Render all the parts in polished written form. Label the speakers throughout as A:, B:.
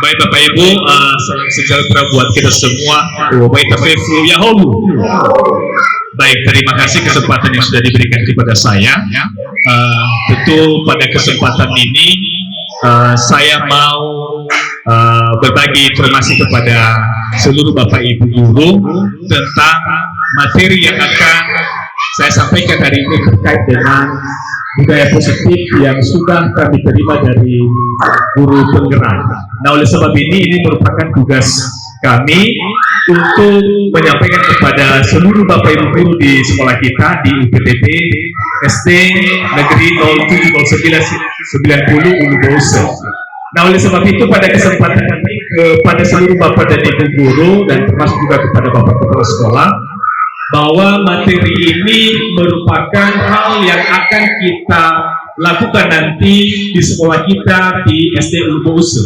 A: Baik Bapak Ibu, salam sejahtera buat kita semua. Baik Tafefu Yahoo. Baik, terima kasih kesempatan yang sudah diberikan kepada saya. Tentu pada kesempatan ini saya mau berbagi informasi kepada seluruh Bapak Ibu guru tentang materi yang akan saya sampaikan hari ini terkait dengan budaya positif yang sudah kami terima dari guru penggerak. Nah, oleh sebab ini merupakan tugas kami untuk menyampaikan kepada seluruh Bapak Ibu guru di sekolah kita di UPTB SD Negeri 070990 Ulu Bose. Nah, oleh sebab itu pada kesempatan ini kepada seluruh Bapak dan Ibu guru dan termasuk juga kepada Bapak Kepala Sekolah, bahwa materi ini merupakan hal yang akan kita lakukan nanti di sekolah kita di SD Ulu Bose,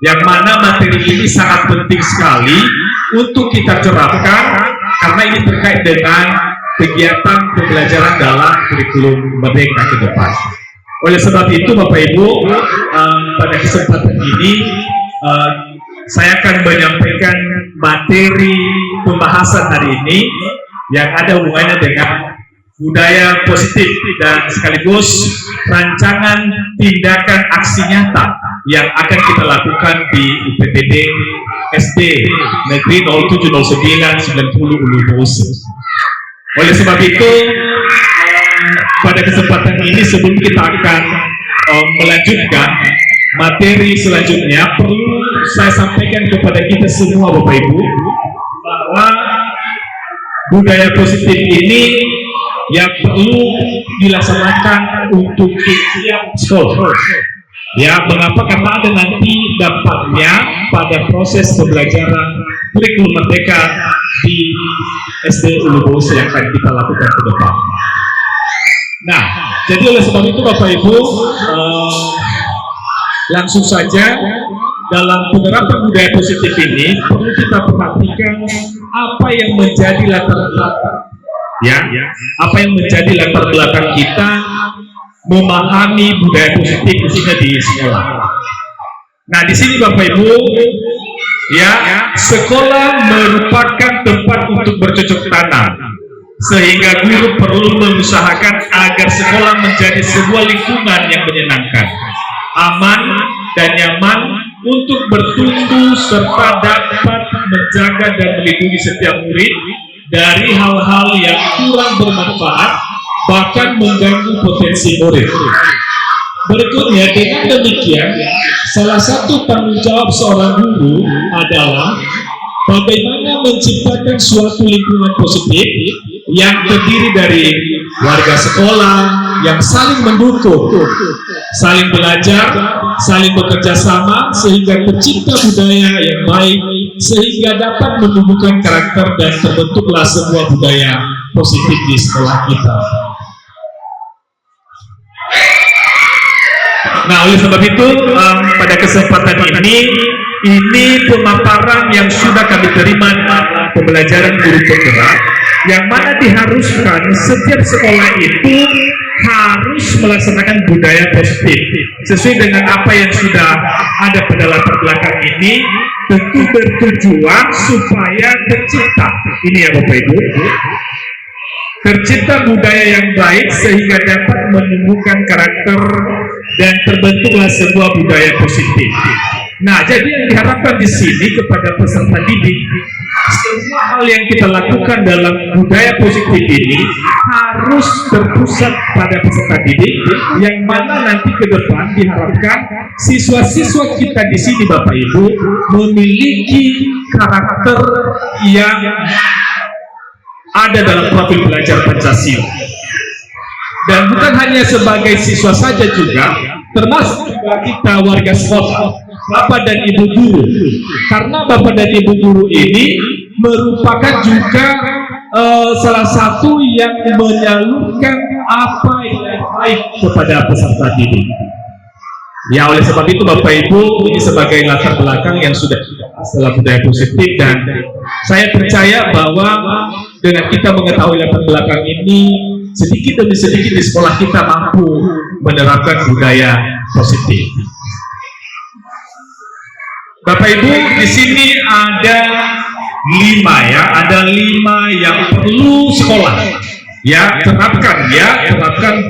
A: yang mana materi ini sangat penting sekali untuk kita terapkan karena ini terkait dengan kegiatan pembelajaran dalam kurikulum Merdeka ke depan. Oleh sebab itu Bapak Ibu, pada kesempatan ini saya akan menyampaikan materi pembahasan hari ini yang ada hubungannya dengan budaya positif dan sekaligus rancangan tindakan aksi nyata yang akan kita lakukan di UPTB SD Negeri 070990 Ulu Bose. Oleh sebab itu, pada kesempatan ini sebelum kita akan melanjutkan materi selanjutnya, perlu saya sampaikan kepada kita semua Bapak Ibu bahwa budaya positif ini yang perlu dilaksanakan untuk setiap sekolah. Ya, mengapa? Karena ada nanti dampaknya pada proses pembelajaran kurikulum Merdeka di SD Ulu Bose yang akan kita lakukan ke depan. Nah, jadi oleh sebab itu Bapak Ibu, langsung saja dalam penerapan budaya positif ini perlu kita perhatikan apa yang menjadi latar belakang, ya, apa yang menjadi latar belakang kita memahami budaya positif khususnya di sekolah. Nah, di sini Bapak Ibu, ya, sekolah merupakan tempat untuk bercocok tanam, sehingga guru perlu mengusahakan agar sekolah menjadi sebuah lingkungan yang menyenangkan, aman dan nyaman untuk bertumbuh serta dapat menjaga dan melindungi setiap murid dari hal-hal yang kurang bermanfaat bahkan mengganggu potensi murid. Berikutnya, dengan demikian, salah satu tanggung jawab seorang guru adalah bagaimana menciptakan suatu lingkungan positif yang terdiri dari warga sekolah yang saling mendukung, saling belajar, saling bekerja sama sehingga tercipta budaya yang baik sehingga dapat menumbuhkan karakter dan terbentuklah sebuah budaya positif di sekolah kita. Nah, oleh sebab itu pada kesempatan ini pemaparan yang sudah kami terima dalam pembelajaran guru penggerak, yang mana diharuskan setiap sekolah itu harus melaksanakan budaya positif sesuai dengan apa yang sudah ada pada latar belakang ini, tentu bertujuan supaya tercipta ini ya Bapak Ibu, tercipta budaya yang baik sehingga dapat menumbuhkan karakter dan terbentuklah sebuah budaya positif. Nah, jadi yang diharapkan di sini kepada peserta didik, semua hal yang kita lakukan dalam budaya positif ini harus terpusat pada peserta didik, yang mana nanti ke depan diharapkan siswa-siswa kita di sini Bapak Ibu memiliki karakter yang ada dalam profil belajar Pancasila. Dan bukan hanya sebagai siswa saja juga, termasuk juga kita warga sekolah, Bapak dan Ibu guru. Karena Bapak dan Ibu guru ini merupakan juga salah satu yang menyalurkan apa yang baik kepada peserta didik. Ya, oleh sebab itu Bapak Ibu, ini sebagai latar belakang yang sudah setelah budaya positif, dan saya percaya bahwa dengan kita mengetahui latar belakang ini, sedikit demi sedikit di sekolah kita mampu menerapkan budaya positif. Bapak Ibu, di sini ada 5 ya, ada 5 yang perlu sekolah ya terapkan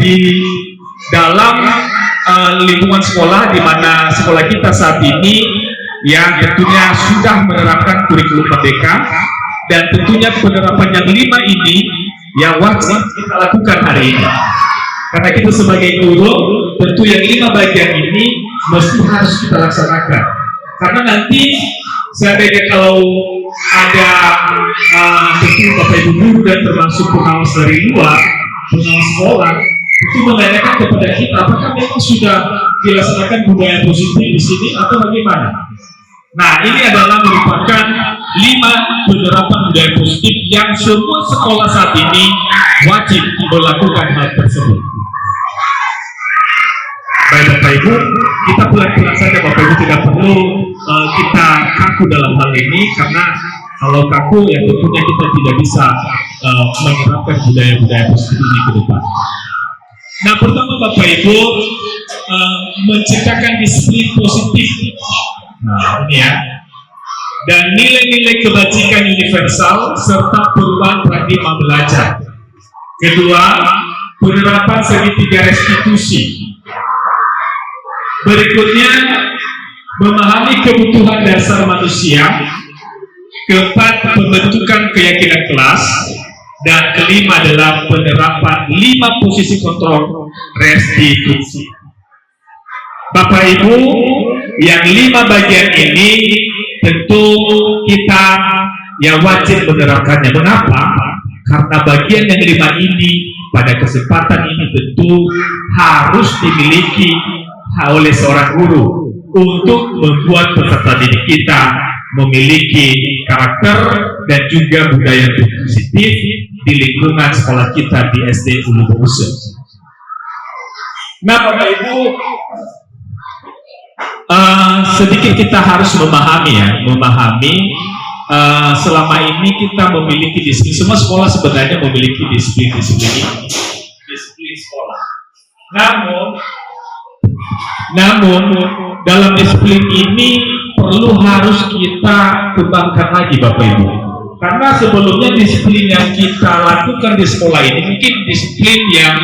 A: di dalam lingkungan sekolah, di mana sekolah kita saat ini yang tentunya sudah menerapkan kurikulum merdeka, dan tentunya penerapan yang 5 ini yang wajib kita lakukan hari ini. Karena kita sebagai guru, tentu yang 5 bagian ini mesti harus kita laksanakan. Karena nanti seandainya kalau ada tentu Bapak Ibu guru dan termasuk pengawas dari luar, pengawas sekolah, itu menanyakan kepada kita apakah memang sudah dilaksanakan budaya positif di sini atau bagaimana. Nah, ini adalah merupakan 5 penerapan budaya positif yang semua sekolah saat ini wajib melakukan hal tersebut. Baik Bapak Ibu, kita pelan-pelan saja Bapak Ibu, tidak perlu kita kaku dalam hal ini, karena kalau kaku ya tentunya kita tidak bisa menerapkan budaya-budaya positif ini ke depan. Nah, pertama Bapak Ibu, menciptakan disiplin positif. Nah, ini ya. Dan nilai-nilai kebajikan universal serta perubahan paradigma belajar. Kedua, penerapan segitiga restitusi. Berikutnya, memahami kebutuhan dasar manusia. Keempat, pembentukan keyakinan kelas. Dan kelima adalah penerapan 5 posisi kontrol restitusi. Bapak Ibu, yang 5 bagian ini tentu kita yang wajib menerapkannya. Mengapa? Karena bagian yang 5 ini pada kesempatan ini tentu harus dimiliki oleh seorang guru untuk membuat peserta didik kita memiliki karakter dan juga budaya positif di lingkungan sekolah kita di SD Ulu Bungsu. Nah, Bapak Ibu, sedikit kita harus memahami selama ini kita memiliki disiplin. Semua sekolah sebenarnya memiliki disiplin sekolah. Namun dalam disiplin ini perlu harus kita kembangkan lagi Bapak Ibu. Karena sebelumnya disiplin yang kita lakukan di sekolah ini mungkin disiplin yang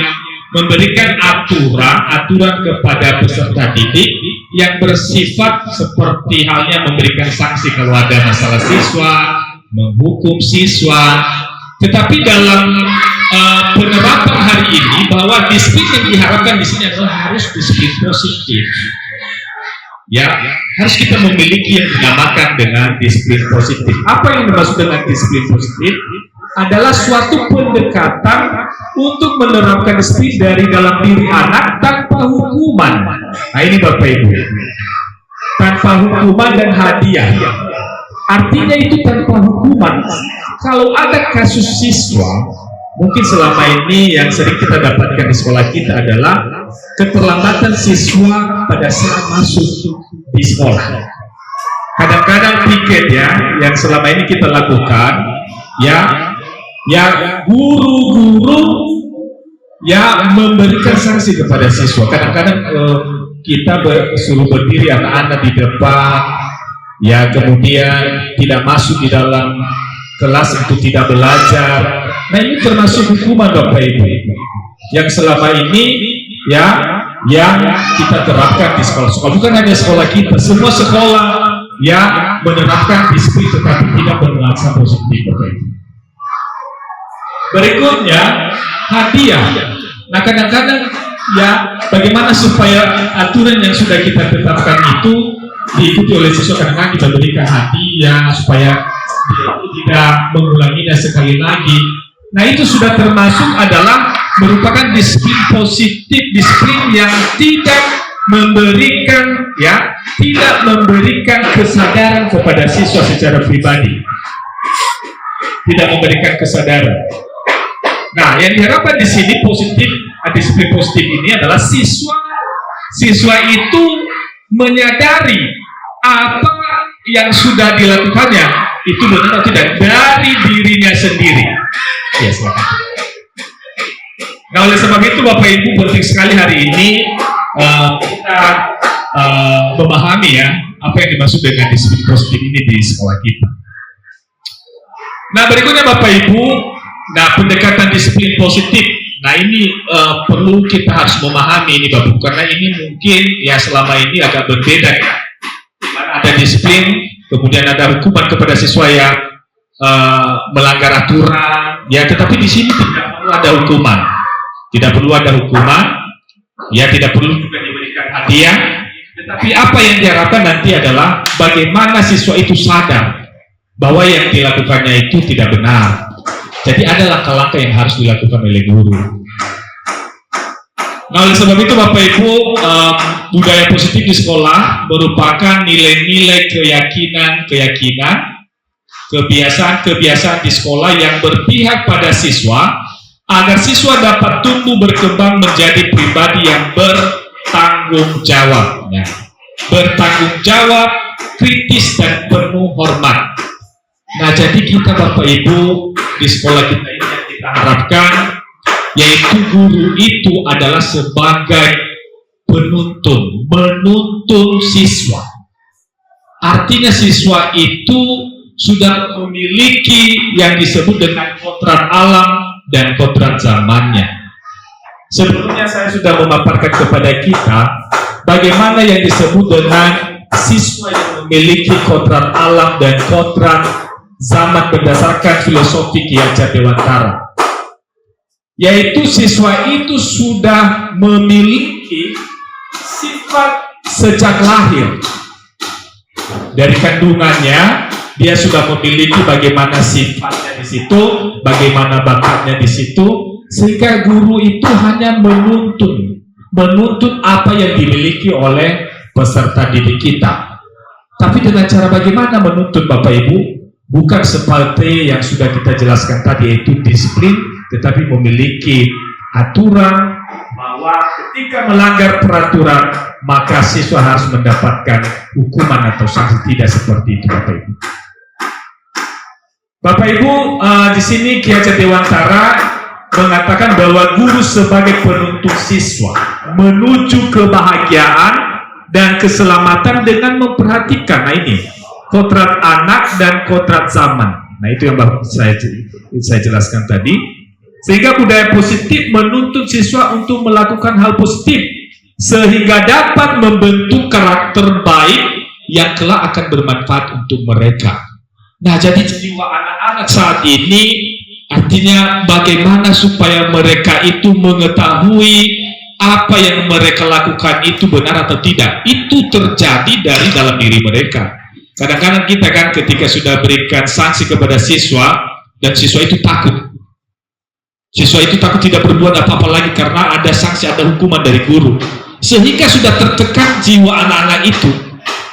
A: memberikan aturan kepada peserta didik yang bersifat seperti halnya memberikan sanksi kalau ada masalah siswa, menghukum siswa. Tetapi dalam penerapan hari ini bahwa disiplin yang diharapkan di sini adalah harus disiplin positif. Ya, harus kita memiliki yang dinamakan dengan disiplin positif. Apa yang dimaksud dengan disiplin positif? Adalah suatu pendekatan untuk menerapkan disiplin dari dalam diri anak tanpa hukuman. Nah, ini Bapak Ibu, tanpa hukuman dan hadiah. Artinya itu tanpa hukuman. Kalau ada kasus siswa, mungkin selama ini yang sering kita dapatkan di sekolah kita adalah keterlambatan siswa pada saat masuk di sekolah. Kadang-kadang piket ya, yang selama ini kita lakukan, ya guru-guru ya memberikan sanksi kepada siswa. Kadang-kadang kita suruh berdiri anak-anak di depan, ya kemudian tidak masuk di dalam kelas untuk tidak belajar. Nah, ini termasuk hukuman Bapak Ibu yang selama ini ya yang kita terapkan di sekolah-sekolah. Bukan hanya sekolah kita, semua sekolah ya menerapkan disiplin tetapi tidak bernuansa positif Bapak Ibu. Berikutnya hadiah. Nah, kadang-kadang ya bagaimana supaya aturan yang sudah kita tetapkan itu diikuti oleh siswa. Kadang-kadang kita berikan hadiah supaya dia itu tidak mengulanginya sekali lagi. Nah, itu sudah termasuk adalah merupakan disiplin positif, disiplin yang tidak memberikan kesadaran kepada siswa secara pribadi, tidak memberikan kesadaran. Nah, yang diharapkan di sini positif, disiplin positif ini adalah siswa itu menyadari apa yang sudah dilakukannya itu benar atau tidak dari dirinya sendiri. Ya, silakan. Nah, oleh sebab itu Bapak Ibu penting sekali hari ini kita memahami ya apa yang dimaksud dengan disiplin positif ini di sekolah kita. Nah, berikutnya Bapak Ibu, nah pendekatan disiplin positif. Nah ini perlu kita harus memahami ini Bapak Ibu, karena ini mungkin ya selama ini agak berbeda ya. Dimana ada disiplin, kemudian ada hukuman kepada siswa yang melanggar aturan, ya tetapi di sini tidak perlu ada hukuman. Tidak perlu ada hukuman, ya tidak perlu juga diberikan hadiah, tetapi apa yang diharapkan nanti adalah bagaimana siswa itu sadar bahwa yang dilakukannya itu tidak benar. Jadi ada langkah-langkah yang harus dilakukan oleh guru. Nah, oleh sebab itu Bapak Ibu, budaya positif di sekolah merupakan nilai-nilai keyakinan, kebiasaan-kebiasaan di sekolah yang berpihak pada siswa, agar siswa dapat tumbuh berkembang menjadi pribadi yang bertanggung jawab. Ya. Bertanggung jawab, kritis, dan penuh hormat. Nah, jadi kita Bapak Ibu di sekolah kita ini yang kita harapkan, yaitu guru itu adalah sebagai menuntun siswa. Artinya siswa itu sudah memiliki yang disebut dengan kodrat alam dan kodrat zamannya. Sebelumnya saya sudah memaparkan kepada kita bagaimana yang disebut dengan siswa yang memiliki kodrat alam dan kodrat zaman berdasarkan filosofi Ki Hajar Dewantara, yaitu siswa itu sudah memiliki sifat sejak lahir. Dari kandungannya dia sudah memiliki bagaimana sifatnya di situ, bagaimana bakatnya di situ, sehingga guru itu hanya menuntun apa yang dimiliki oleh peserta didik kita. Tapi dengan cara bagaimana menuntun Bapak Ibu? Bukan seperti yang sudah kita jelaskan tadi, yaitu disiplin, tetapi memiliki aturan bahwa ketika melanggar peraturan maka siswa harus mendapatkan hukuman atau sanksi. Tidak seperti itu Bapak Ibu. Bapak Ibu, di sini Ki Hajar Dewantara mengatakan bahwa guru sebagai penuntun siswa menuju kebahagiaan dan keselamatan dengan memperhatikan, nah ini kodrat anak dan kodrat zaman. Nah itu yang saya jelaskan tadi. Sehingga budaya positif menuntut siswa untuk melakukan hal positif sehingga dapat membentuk karakter baik yang kelak akan bermanfaat untuk mereka. Nah jadi jiwa anak-anak saat ini artinya bagaimana supaya mereka itu mengetahui apa yang mereka lakukan itu benar atau tidak. Itu terjadi dari dalam diri mereka. Kadang-kadang kita kan ketika sudah berikan sanksi kepada siswa dan siswa itu takut. Siswa itu takut tidak berbuat apa-apa lagi karena ada sanksi, ada hukuman dari guru. Sehingga sudah tertekan jiwa anak-anak itu.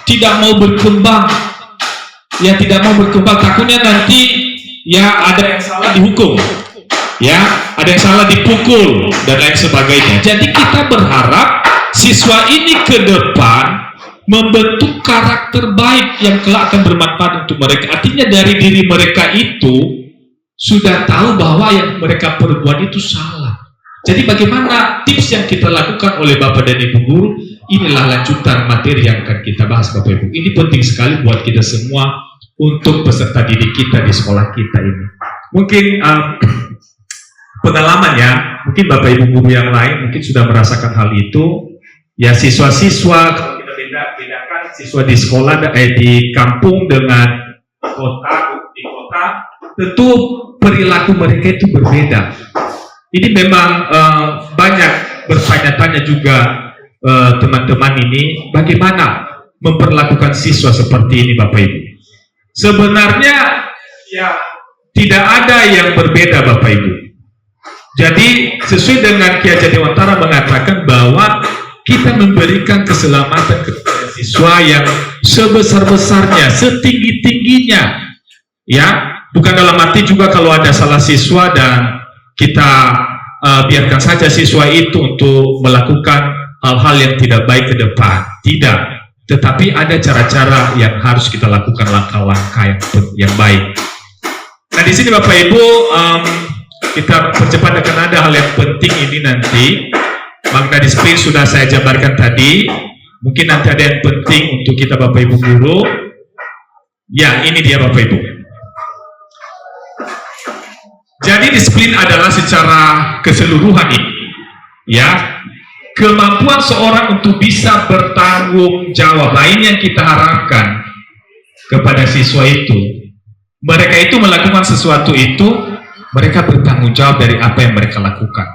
A: Tidak mau berkembang. Ya tidak mau berkembang, takutnya nanti ya ada yang salah dihukum. Ya, ada yang salah dipukul dan lain sebagainya. Jadi kita berharap siswa ini ke depan membentuk karakter baik yang kelak akan bermanfaat untuk mereka. Artinya dari diri mereka itu sudah tahu bahwa yang mereka perbuat itu salah. Jadi bagaimana tips yang kita lakukan oleh Bapak dan Ibu guru, inilah lanjutan materi yang akan kita bahas Bapak Ibu. Ini penting sekali buat kita semua untuk peserta didik kita di sekolah kita ini. Mungkin pengalamannya, mungkin Bapak Ibu guru yang lain mungkin sudah merasakan hal itu. Ya siswa-siswa, bedakan siswa di sekolah di kampung dengan di kota, tentu perilaku mereka itu berbeda. Ini memang banyak bertanya-tanya juga teman-teman ini, bagaimana memperlakukan siswa seperti ini Bapak Ibu. Sebenarnya ya tidak ada yang berbeda Bapak Ibu. Jadi sesuai dengan Ki Hajar Dewantara mengatakan bahwa kita memberikan keselamatan kepada siswa yang sebesar-besarnya, setinggi-tingginya. Ya, bukan dalam arti juga kalau ada salah siswa dan kita biarkan saja siswa itu untuk melakukan hal-hal yang tidak baik ke depan. Tidak. Tetapi ada cara-cara yang harus kita lakukan, langkah-langkah yang baik. Nah, di sini Bapak Ibu, kita percepat akan ada hal yang penting ini nanti. Makna disiplin sudah saya jabarkan tadi, Mungkin nanti ada yang penting untuk kita Bapak Ibu guru. Ya, ini dia Bapak Ibu. Jadi disiplin adalah secara keseluruhan ini, ya, kemampuan seorang untuk bisa bertanggung jawab. Nah, ini yang kita harapkan kepada siswa itu. Mereka itu melakukan sesuatu itu, mereka bertanggung jawab dari apa yang mereka lakukan.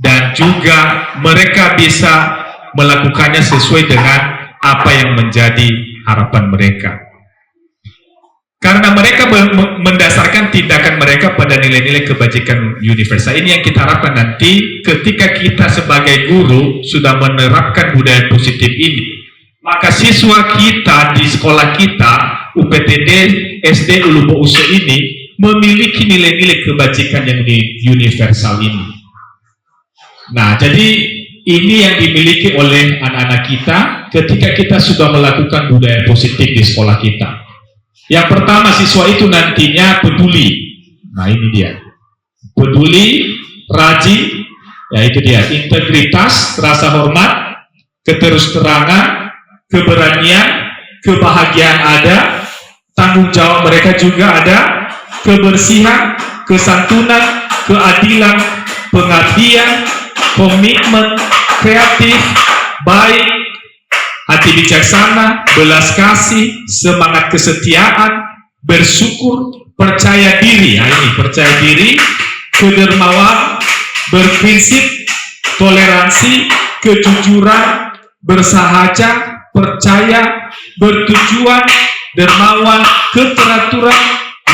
A: Dan juga mereka bisa melakukannya sesuai dengan apa yang menjadi harapan mereka. Karena mereka mendasarkan tindakan mereka pada nilai-nilai kebajikan universal. Ini yang kita harapkan nanti ketika kita sebagai guru sudah menerapkan budaya positif ini, maka siswa kita di sekolah kita, UPTD SD Ulubo Uso ini, memiliki nilai-nilai kebajikan yang universal ini. Nah, jadi ini yang dimiliki oleh anak-anak kita ketika kita sudah melakukan budaya positif di sekolah kita. Yang pertama, siswa itu nantinya peduli. Nah, ini dia. Peduli, rajin, ya itu dia. Integritas, rasa hormat, keterus-terangan, keberanian, kebahagiaan ada, tanggung jawab mereka juga ada, kebersihan, kesantunan, keadilan, pengabdian, komitmen, kreatif, baik, hati bijaksana, belas kasih, semangat kesetiaan, bersyukur, percaya diri. Nah, ini percaya diri, kedermawan, berprinsip, toleransi, kejujuran, bersahaja, percaya, bertujuan, dermawan, keteraturan,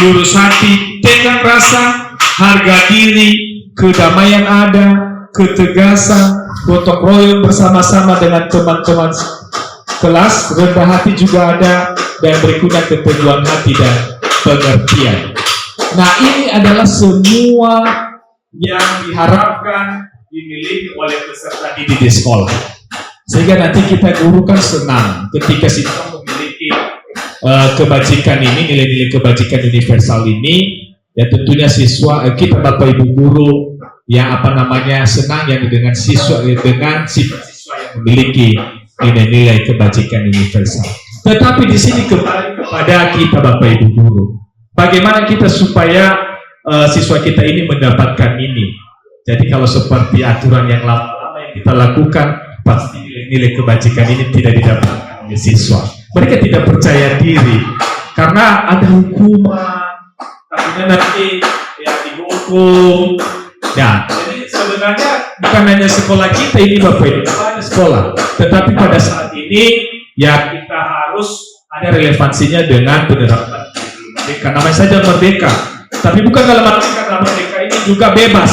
A: lurus hati, tenggang rasa, harga diri, kedamaian ada, ketegasan, gotong royong bersama-sama dengan teman-teman kelas, rendah hati juga ada, dan berikutnya keteguhan hati dan pengertian. Nah, ini adalah semua yang diharapkan dimiliki oleh peserta didik di sekolah. Sehingga nanti kita guru kan senang ketika siswa memiliki kebajikan ini, nilai-nilai kebajikan universal ini. Ya tentunya siswa, kita Bapak Ibu guru yang senang yang dengan siswa yang memiliki nilai-nilai kebajikan universal. Tetapi di sini kembali kepada kita Bapak Ibu guru, bagaimana kita supaya siswa kita ini mendapatkan ini. Jadi kalau seperti aturan yang lama yang kita lakukan, pasti nilai kebajikan ini tidak didapatkan oleh siswa. Mereka tidak percaya diri karena ada hukuman, kemudian nanti ya dihukum. Ya, jadi sebenarnya bukan hanya sekolah kita ini Bapak Ibu, ada sekolah. Tetapi pada saat ini ya kita harus ada relevansinya dengan penerapan merdeka. Namanya saja merdeka, tapi bukan dalam arti karena merdeka ini juga bebas,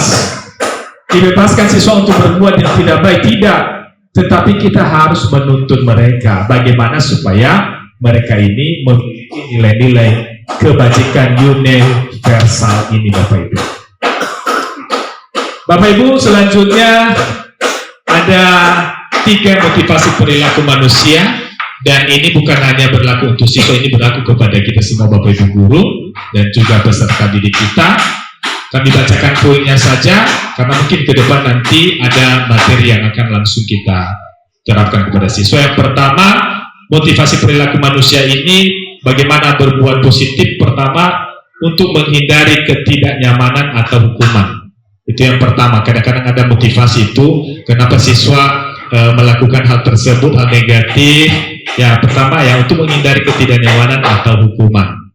A: dibebaskan siswa untuk berbuat yang tidak baik, tidak. Tetapi kita harus menuntun mereka bagaimana supaya mereka ini memiliki nilai-nilai kebajikan universal ini Bapak Ibu. Bapak Ibu, selanjutnya ada 3 motivasi perilaku manusia, dan ini bukan hanya berlaku untuk siswa, ini berlaku kepada kita semua Bapak Ibu guru dan juga peserta didik kita. Kami bacakan poinnya saja karena mungkin ke depan nanti ada materi yang akan langsung kita terapkan kepada siswa. Yang pertama, motivasi perilaku manusia ini bagaimana berbuat positif. Pertama, untuk menghindari ketidaknyamanan atau hukuman. Itu yang pertama. Kadang-kadang ada motivasi itu kenapa siswa melakukan hal tersebut, hal negatif. Ya pertama ya untuk menghindari ketidaknyamanan atau hukuman.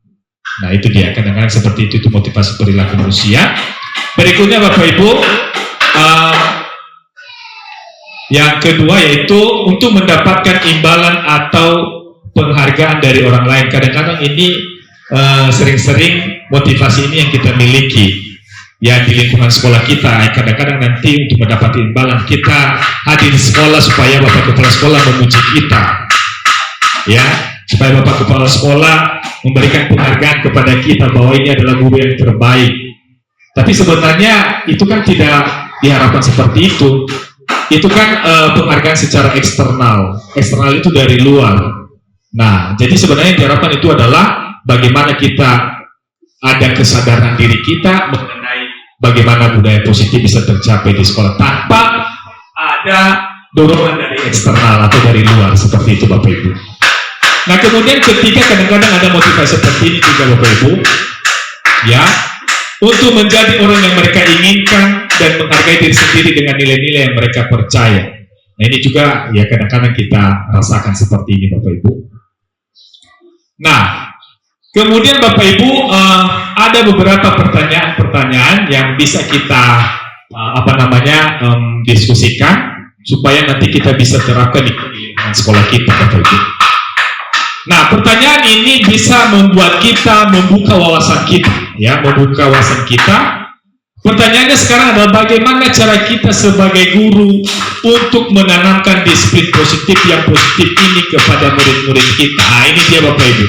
A: Nah itu dia, kadang-kadang seperti itu motivasi perilaku manusia. Berikutnya Bapak Ibu, yang kedua yaitu untuk mendapatkan imbalan atau penghargaan dari orang lain. Kadang-kadang ini sering-sering motivasi ini yang kita miliki ya di lingkungan sekolah kita. Kadang-kadang nanti untuk mendapat imbalan kita hadir di sekolah supaya Bapak Kepala Sekolah memuji kita, ya, supaya Bapak Kepala Sekolah memberikan penghargaan kepada kita bahwa ini adalah guru yang terbaik. Tapi sebenarnya itu kan tidak diharapkan seperti itu. Itu kan penghargaan secara eksternal. Eksternal itu dari luar. Nah, jadi sebenarnya yang diharapkan itu adalah bagaimana kita ada kesadaran diri kita mengenai bagaimana budaya positif bisa tercapai di sekolah tanpa ada dorongan dari eksternal atau dari luar, seperti itu Bapak Ibu. Nah kemudian ketiga, kadang-kadang ada motivasi seperti ini juga Bapak Ibu, ya, untuk menjadi orang yang mereka inginkan dan menghargai diri sendiri dengan nilai-nilai yang mereka percaya. Nah ini juga ya kadang-kadang kita rasakan seperti ini Bapak Ibu. Nah kemudian Bapak Ibu ada beberapa pertanyaan-pertanyaan yang bisa kita diskusikan supaya nanti kita bisa terapkan di sekolah kita Bapak Ibu. Nah pertanyaan ini bisa membuat kita membuka wawasan kita, ya, membuka wawasan kita. Pertanyaannya sekarang adalah bagaimana cara kita sebagai guru untuk menanamkan disiplin positif yang positif ini kepada murid-murid kita. Nah ini dia Bapak Ibu.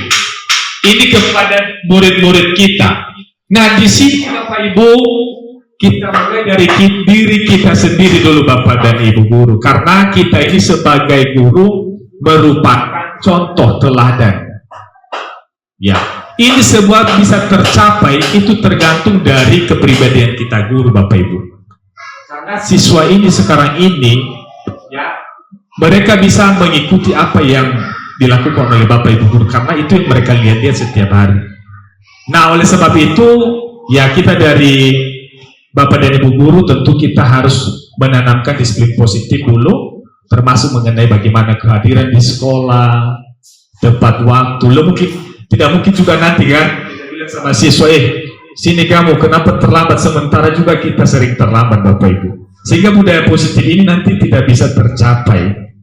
A: Ini kepada murid-murid kita. Nah di sini Bapak Ibu, kita mulai dari diri kita sendiri dulu Bapak dan Ibu guru. Karena kita ini sebagai guru merupakan contoh teladan. Ya, ini semua bisa tercapai itu tergantung dari kepribadian kita guru Bapak Ibu. Karena siswa ini sekarang ini, ya, mereka bisa mengikuti apa yang dilakukan oleh Bapak Ibu guru karena itu yang mereka lihat setiap hari. Nah oleh sebab itu ya kita dari Bapak dan Ibu guru tentu kita harus menanamkan disiplin positif dulu, termasuk mengenai bagaimana kehadiran di sekolah, tepat waktu. Tidak mungkin juga nanti kan kita bilang sama siswa, sini kamu kenapa terlambat, sementara juga kita sering terlambat Bapak Ibu. Sehingga budaya positif ini nanti tidak bisa tercapai.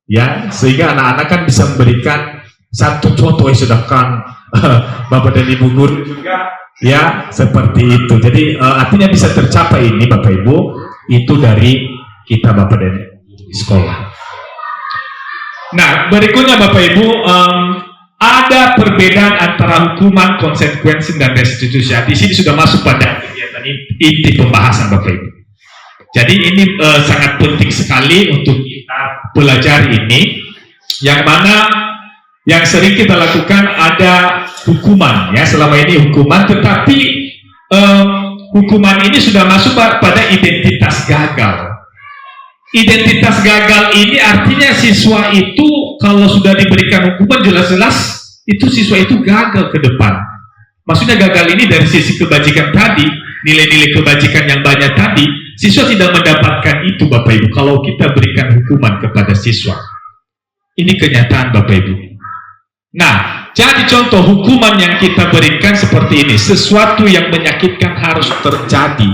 A: Ya, sehingga anak-anak kan bisa memberikan satu contoh yang sedangkan Bapak dan Ibu guru juga ya seperti itu. Jadi artinya bisa tercapai ini Bapak Ibu itu dari kita Bapak dan Ibu sekolah. Nah berikutnya Bapak Ibu ada perbedaan antara hukuman, konsekuensi dan restitusi. Di sini sudah masuk pada kegiatan inti pembahasan Bapak Ibu. Jadi ini sangat penting sekali untuk kita pelajari ini, yang mana yang sering kita lakukan ada hukuman, ya selama ini hukuman, tetapi hukuman ini sudah masuk pada identitas gagal. Identitas gagal ini artinya siswa itu kalau sudah diberikan hukuman jelas-jelas itu siswa itu gagal ke depan. Maksudnya gagal ini dari sisi kebajikan tadi, nilai-nilai kebajikan yang banyak tadi, siswa tidak mendapatkan itu Bapak Ibu kalau kita berikan hukuman kepada siswa. Ini kenyataan Bapak Ibu. Nah, jadi contoh hukuman yang kita berikan seperti ini, sesuatu yang menyakitkan harus terjadi.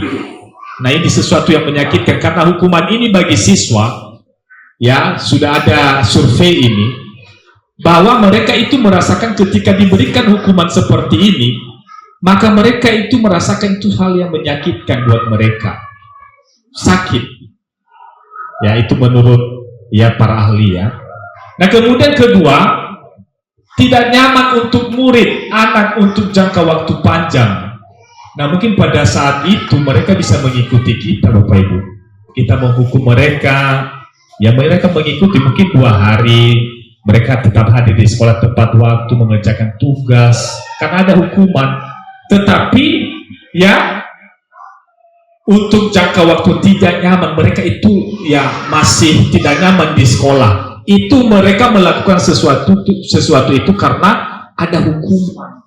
A: Nah ini sesuatu yang menyakitkan karena hukuman ini bagi siswa, ya sudah ada survei ini, bahwa mereka itu merasakan ketika diberikan hukuman seperti ini, maka mereka itu merasakan itu hal yang menyakitkan buat mereka. Sakit, ya itu menurut ya para ahli ya. Nah kemudian kedua, tidak nyaman untuk murid, anak untuk jangka waktu panjang. Nah mungkin pada saat itu mereka bisa mengikuti kita Bapak Ibu. Kita menghukum mereka, ya mereka mengikuti mungkin 2 hari, mereka tetap hadir di sekolah tepat waktu, mengerjakan tugas, karena ada hukuman. Tetapi ya untuk jangka waktu tidak nyaman, mereka itu ya masih tidak nyaman di sekolah. Itu mereka melakukan sesuatu itu karena ada hukuman.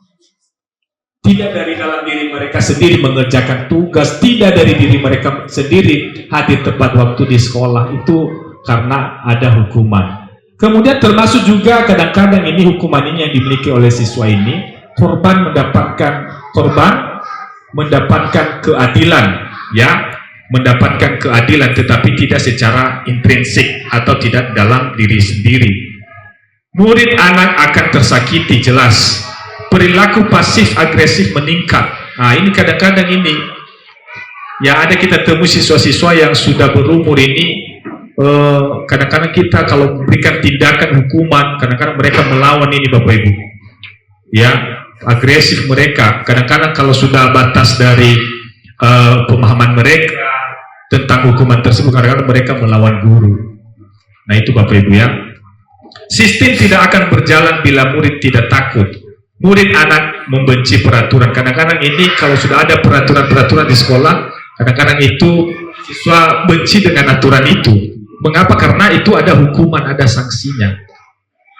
A: Tidak dari dalam diri mereka sendiri mengerjakan tugas, tidak dari diri mereka sendiri hadir tepat waktu di sekolah, itu karena ada hukuman. Kemudian termasuk juga kadang-kadang ini hukuman ini yang dimiliki oleh siswa ini, korban mendapatkan keadilan, ya, mendapatkan keadilan tetapi tidak secara intrinsik atau tidak dalam diri sendiri. Murid anak akan tersakiti jelas. Perilaku pasif agresif meningkat. Nah ini kadang-kadang ini ya ada kita temui siswa-siswa yang sudah berumur ini, kadang-kadang kita kalau memberikan tindakan hukuman, kadang-kadang mereka melawan ini Bapak Ibu, ya agresif mereka. Kadang-kadang kalau sudah batas dari pemahaman mereka tentang hukuman tersebut, kadang-kadang mereka melawan guru. Nah itu Bapak Ibu ya. Sistem tidak akan berjalan bila murid tidak takut. Murid anak membenci peraturan. Kadang-kadang ini kalau sudah ada peraturan-peraturan di sekolah, kadang-kadang itu siswa benci dengan aturan itu. Mengapa? Karena itu ada hukuman, ada sanksinya.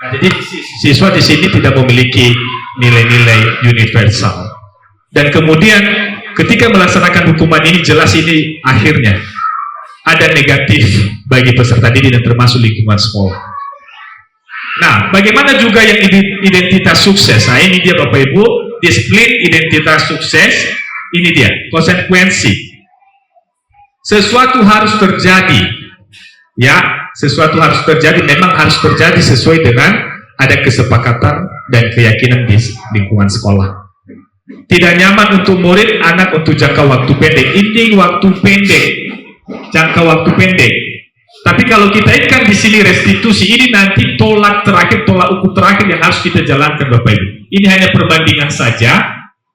A: Nah, jadi siswa di sini tidak memiliki nilai-nilai universal. Dan kemudian ketika melaksanakan hukuman ini, jelas ini akhirnya ada negatif bagi peserta didik dan termasuk lingkungan sekolah. Nah, bagaimana juga yang identitas sukses? Nah, ini dia Bapak Ibu, disiplin identitas sukses, ini dia, konsekuensi. Sesuatu harus terjadi, ya, sesuatu harus terjadi, memang harus terjadi sesuai dengan ada kesepakatan dan keyakinan di lingkungan sekolah. Tidak nyaman untuk murid, anak untuk jangka waktu pendek. Ini waktu pendek, jangka waktu pendek. Tapi kalau kita ikan di sini restitusi, ini nanti tolak terakhir, tolak ukur terakhir yang harus kita jalankan Bapak Ibu. Ini hanya perbandingan saja,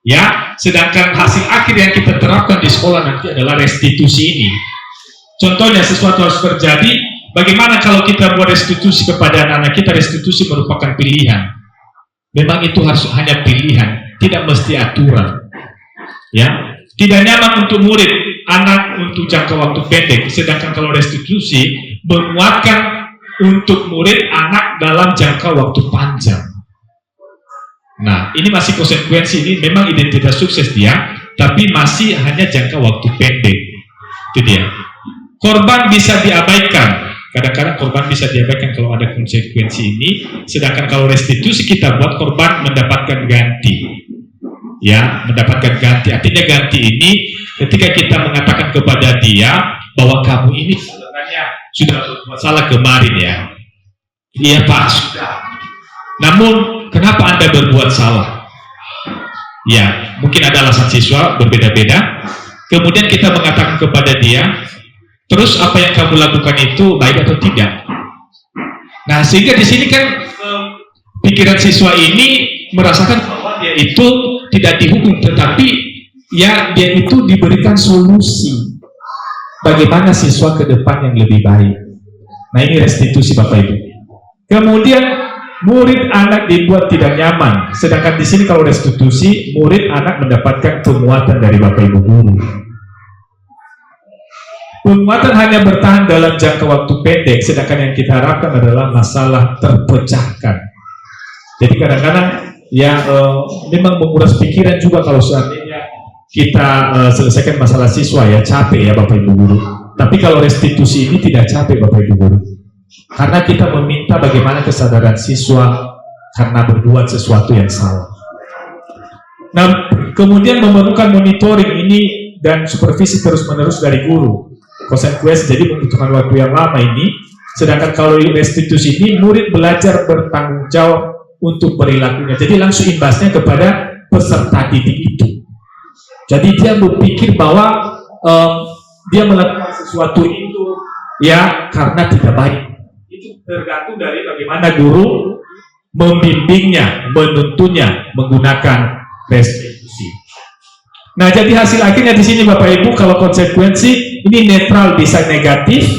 A: ya. Sedangkan hasil akhir yang kita terapkan di sekolah nanti adalah restitusi ini. Contohnya sesuatu harus terjadi. Bagaimana kalau kita buat restitusi kepada anak-anak kita? Restitusi merupakan pilihan. Memang itu harus hanya pilihan, tidak mesti aturan. Ya, tidak nyaman untuk murid, anak untuk jangka waktu pendek. Sedangkan kalau restitusi menguatkan untuk murid, anak dalam jangka waktu panjang. Nah, ini masih konsekuensi, ini memang identitas sukses dia, tapi masih hanya jangka waktu pendek. Itu dia. Korban bisa diabaikan. Kadang-kadang korban bisa diabaikan kalau ada konsekuensi ini, sedangkan kalau restitusi kita buat, korban mendapatkan ganti. Ya, mendapatkan ganti. Artinya ganti ini ketika kita mengatakan kepada dia bahwa kamu ini sebenarnya sudah berbuat salah kemarin ya. Iya Pak, sudah. Namun kenapa Anda berbuat salah? Ya, mungkin ada alasan siswa berbeda-beda. Kemudian kita mengatakan kepada dia, terus apa yang kamu lakukan itu baik atau tidak? Nah, sehingga di sini kan pikiran siswa ini merasakan bahwa dia itu tidak dihukum, tetapi ya dia itu diberikan solusi bagaimana siswa ke depan yang lebih baik. Nah, ini restitusi Bapak Ibu. Kemudian murid anak dibuat tidak nyaman, sedangkan di sini kalau restitusi murid anak mendapatkan penguatan dari Bapak Ibu guru. Penguatan hanya bertahan dalam jangka waktu pendek, sedangkan yang kita harapkan adalah masalah terpecahkan. Jadi kadang-kadang ya memang menguras pikiran juga kalau seandainya kita selesaikan masalah siswa, ya capek ya Bapak Ibu guru. Tapi kalau restitusi ini tidak capek Bapak Ibu guru, karena kita meminta bagaimana kesadaran siswa karena berbuat sesuatu yang salah. Nah, kemudian memerlukan monitoring ini dan supervisi terus-menerus dari guru. Konsekuensi jadi membutuhkan waktu yang lama ini. Sedangkan kalau restitusi ini murid belajar bertanggung jawab untuk perilakunya. Jadi langsung imbasnya kepada peserta didik itu. Jadi dia berpikir bahwa dia melakukan sesuatu itu ya karena tidak baik. Itu tergantung dari bagaimana guru membimbingnya, menuntunnya menggunakan restitusi. Nah, jadi hasil akhirnya di sini Bapak Ibu, kalau konsekuensi ini netral, bisa negatif,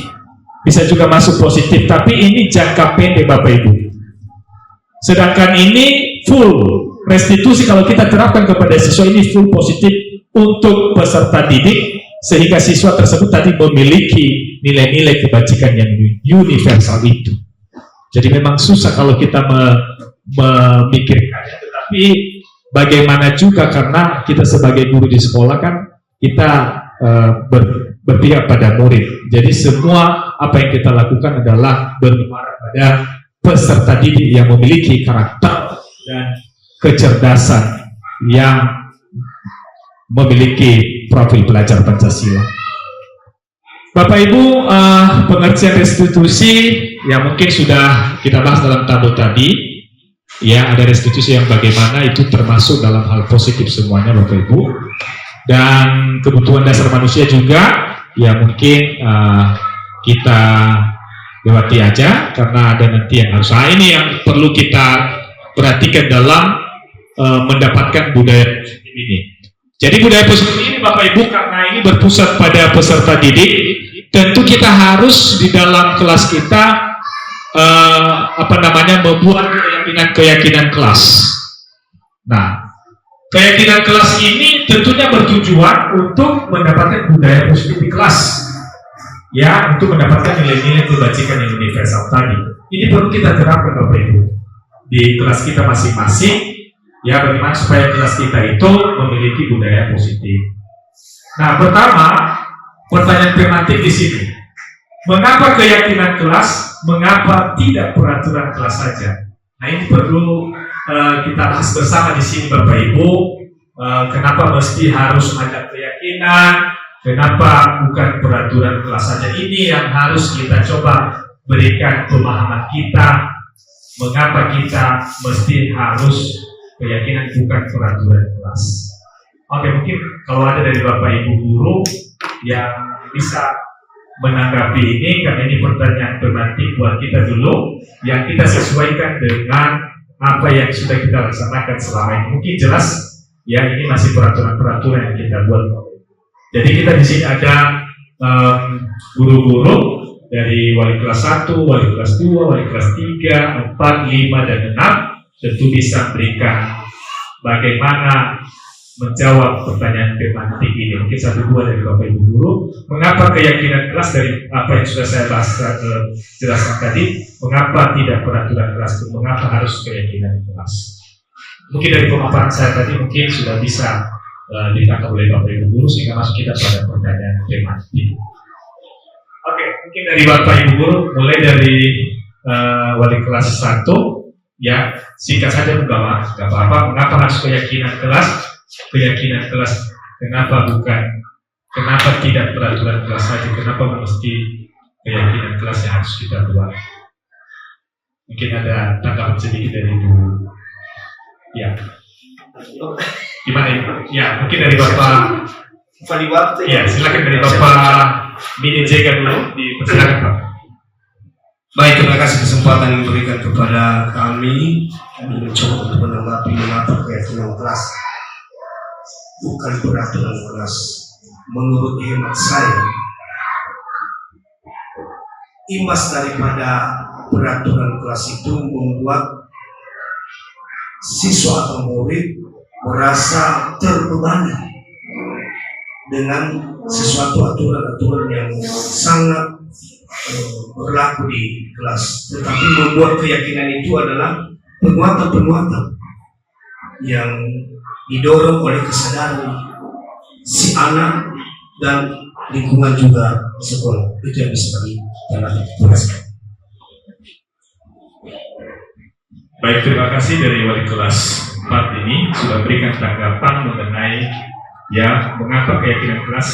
A: bisa juga masuk positif, tapi ini jangka pendek Bapak Ibu. Sedangkan ini full restitusi kalau kita terapkan kepada siswa ini full positif untuk peserta didik, sehingga siswa tersebut tadi memiliki nilai-nilai kebajikan yang universal itu. Jadi memang susah kalau kita memikirkannya, tetapi bagaimana juga karena kita sebagai guru di sekolah kan kita berpihak pada murid. Jadi semua apa yang kita lakukan adalah bermuara pada peserta didik yang memiliki karakter dan kecerdasan, yang memiliki profil pelajar Pancasila. Bapak Ibu, pengertian restitusi yang mungkin sudah kita bahas dalam tabel tadi. Ya, ada restitusi yang bagaimana itu termasuk dalam hal positif semuanya Bapak Ibu. Dan kebutuhan dasar manusia juga, ya mungkin kita lewati aja karena ada nanti yang harus. Nah, ini yang perlu kita perhatikan dalam mendapatkan budaya positif ini. Jadi budaya positif ini Bapak Ibu, karena ini berpusat pada peserta didik, tentu kita harus di dalam kelas kita membuat keyakinan kelas. Nah, keyakinan kelas ini tentunya bertujuan untuk mendapatkan budaya positif di kelas. ya untuk mendapatkan nilai-nilai kebajikan yang universal tadi. Ini perlu kita terapkan Bapak Ibu di kelas kita masing-masing, ya bagaimana supaya kelas kita itu memiliki budaya positif. Nah, pertama pertanyaan tematik di sini. Mengapa keyakinan kelas? Mengapa tidak peraturan kelas saja? Nah, ini perlu kita bahas bersama di sini Bapak Ibu. Kenapa mesti harus ada keyakinan? Kenapa bukan peraturan kelas saja? Ini yang harus kita coba berikan pemahaman kita. Mengapa kita mesti harus keyakinan bukan peraturan kelas? Oke, mungkin kalau ada dari Bapak Ibu guru yang bisa menanggapi ini, karena ini pertanyaan pemantik buat kita dulu, yang kita sesuaikan dengan apa yang sudah kita laksanakan selama ini. Mungkin jelas, ya ini masih peraturan-peraturan yang kita buat. Jadi kita di sini ada guru-guru dari wali kelas 1, wali kelas 2, wali kelas 3, 4, 5, dan 6 tentu bisa berikan bagaimana menjawab pertanyaan tematik ini. Mungkin 1-2 dari Bapak Ibu guru. Mengapa keyakinan kelas dari apa yang sudah saya bahas jelaskan tadi? Mengapa tidak peraturan kelas? Mengapa harus keyakinan kelas? Mungkin dari pemaparan saya tadi mungkin sudah bisa ditangkap oleh Bapak Ibu guru sehingga masuk kita pada pertanyaan tematik. Oke, mungkin dari Bapak Ibu guru mulai dari wali kelas 1, ya singkat saja Bapak, nggak apa-apa. Mengapa harus keyakinan kelas? Keyakinan kelas, kenapa tidak peraturan kelas saja? Kenapa mesti keyakinan kelas yang harus kita buat? Mungkin ada tanggapan sedikit dari Ibu. Ya, gimana Ibu? Ya, mungkin dari Bapak. Ya, silakan dari Bapak Mini Jega dulu, dipersilakan Pak.
B: Baik, terima kasih kesempatan yang diberikan kepada kami. Kami mencoba untuk menanggapi mengapa keyakinan kelas bukan peraturan kelas. Menurut hemat saya, imbas daripada peraturan kelas itu membuat siswa atau murid merasa terbebani dengan sesuatu aturan-aturan yang sangat berlaku di kelas, tetapi membuat keyakinan itu adalah penguatan-penguatan yang didorong oleh kesadaran si anak dan lingkungan juga sekolah. Itu yang bisa kami jelaskan.
A: Baik, terima kasih dari wali kelas 4 ini sudah berikan tanggapan mengenai ya mengapa keyakinan kelas,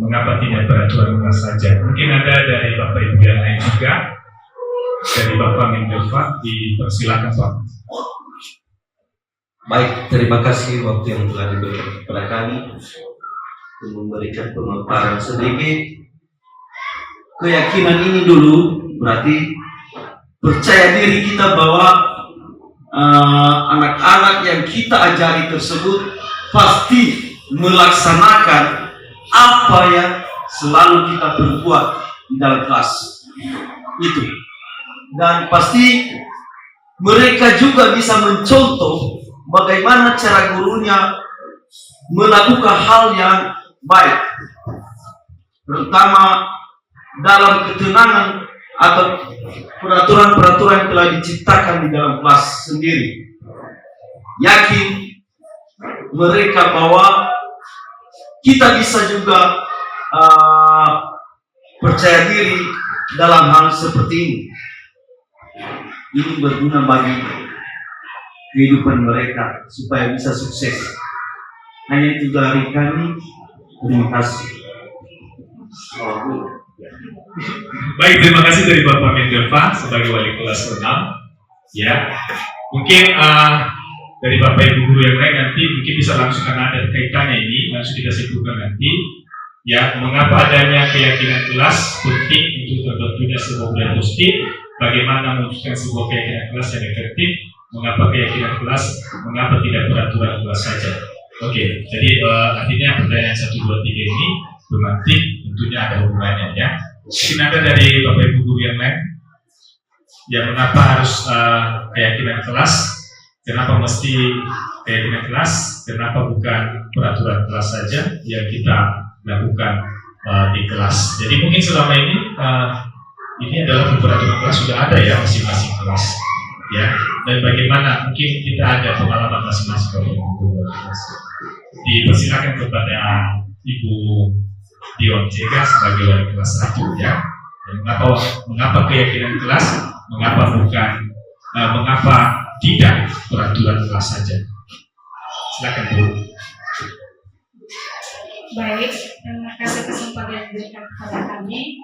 A: mengapa tidak peraturan kelas saja. Mungkin ada dari Bapak Ibu yang lain juga, dari Bapak Mendelva, dipersilakan Pak.
C: Baik, terima kasih waktu yang telah diberikan kepada kami untuk memberikan pemaparan sedikit. Keyakinan ini dulu berarti percaya diri kita bahwa anak-anak yang kita ajari tersebut pasti melaksanakan apa yang selalu kita perbuat di dalam kelas itu, dan pasti mereka juga bisa mencontoh bagaimana cara gurunya melakukan hal yang baik, terutama dalam ketenangan atau peraturan-peraturan yang telah diciptakan di dalam kelas sendiri. Yakin mereka bahwa kita bisa juga percaya diri dalam hal seperti ini. Ini berguna bagi kehidupan mereka supaya bisa sukses. Hanya itu dari kami. Terima kasih.
A: Baik, terima kasih dari Bapak Mendelva sebagai wali kelas 6. Ya, mungkin dari Bapak Ibu guru yang lain nanti mungkin bisa langsung, karena ada kaitannya ini, langsung kita simpulkan nanti. Ya, mengapa adanya keyakinan kelas penting untuk terbentuknya sebuah budaya positif? Bagaimana mewujudkan sebuah keyakinan kelas yang efektif? Mengapa keyakinan kelas? Mengapa tidak peraturan kelas saja? Oke, jadi artinya pertanyaan 1, 2, 3 ini berarti tentunya ada hubungannya ya. Mungkin ada dari Bapak Ibu guru yang lain, ya mengapa harus keyakinan kelas? Kenapa mesti keyakinan kelas? Kenapa bukan peraturan kelas saja yang kita lakukan di kelas. Jadi mungkin selama ini adalah peraturan kelas sudah ada ya masing-masing kelas, ya. Dan bagaimana mungkin kita ada pengalaman masing-masing kalau kelas. Dipersilakan kepada Ibu Dion Jega sebagai wali kelas 1 ya. Dan mengapa keyakinan kelas, mengapa tidak peraturan kelas saja? Silakan Bu.
D: Baik, terima kasih kesempatan yang diberikan kepada kami.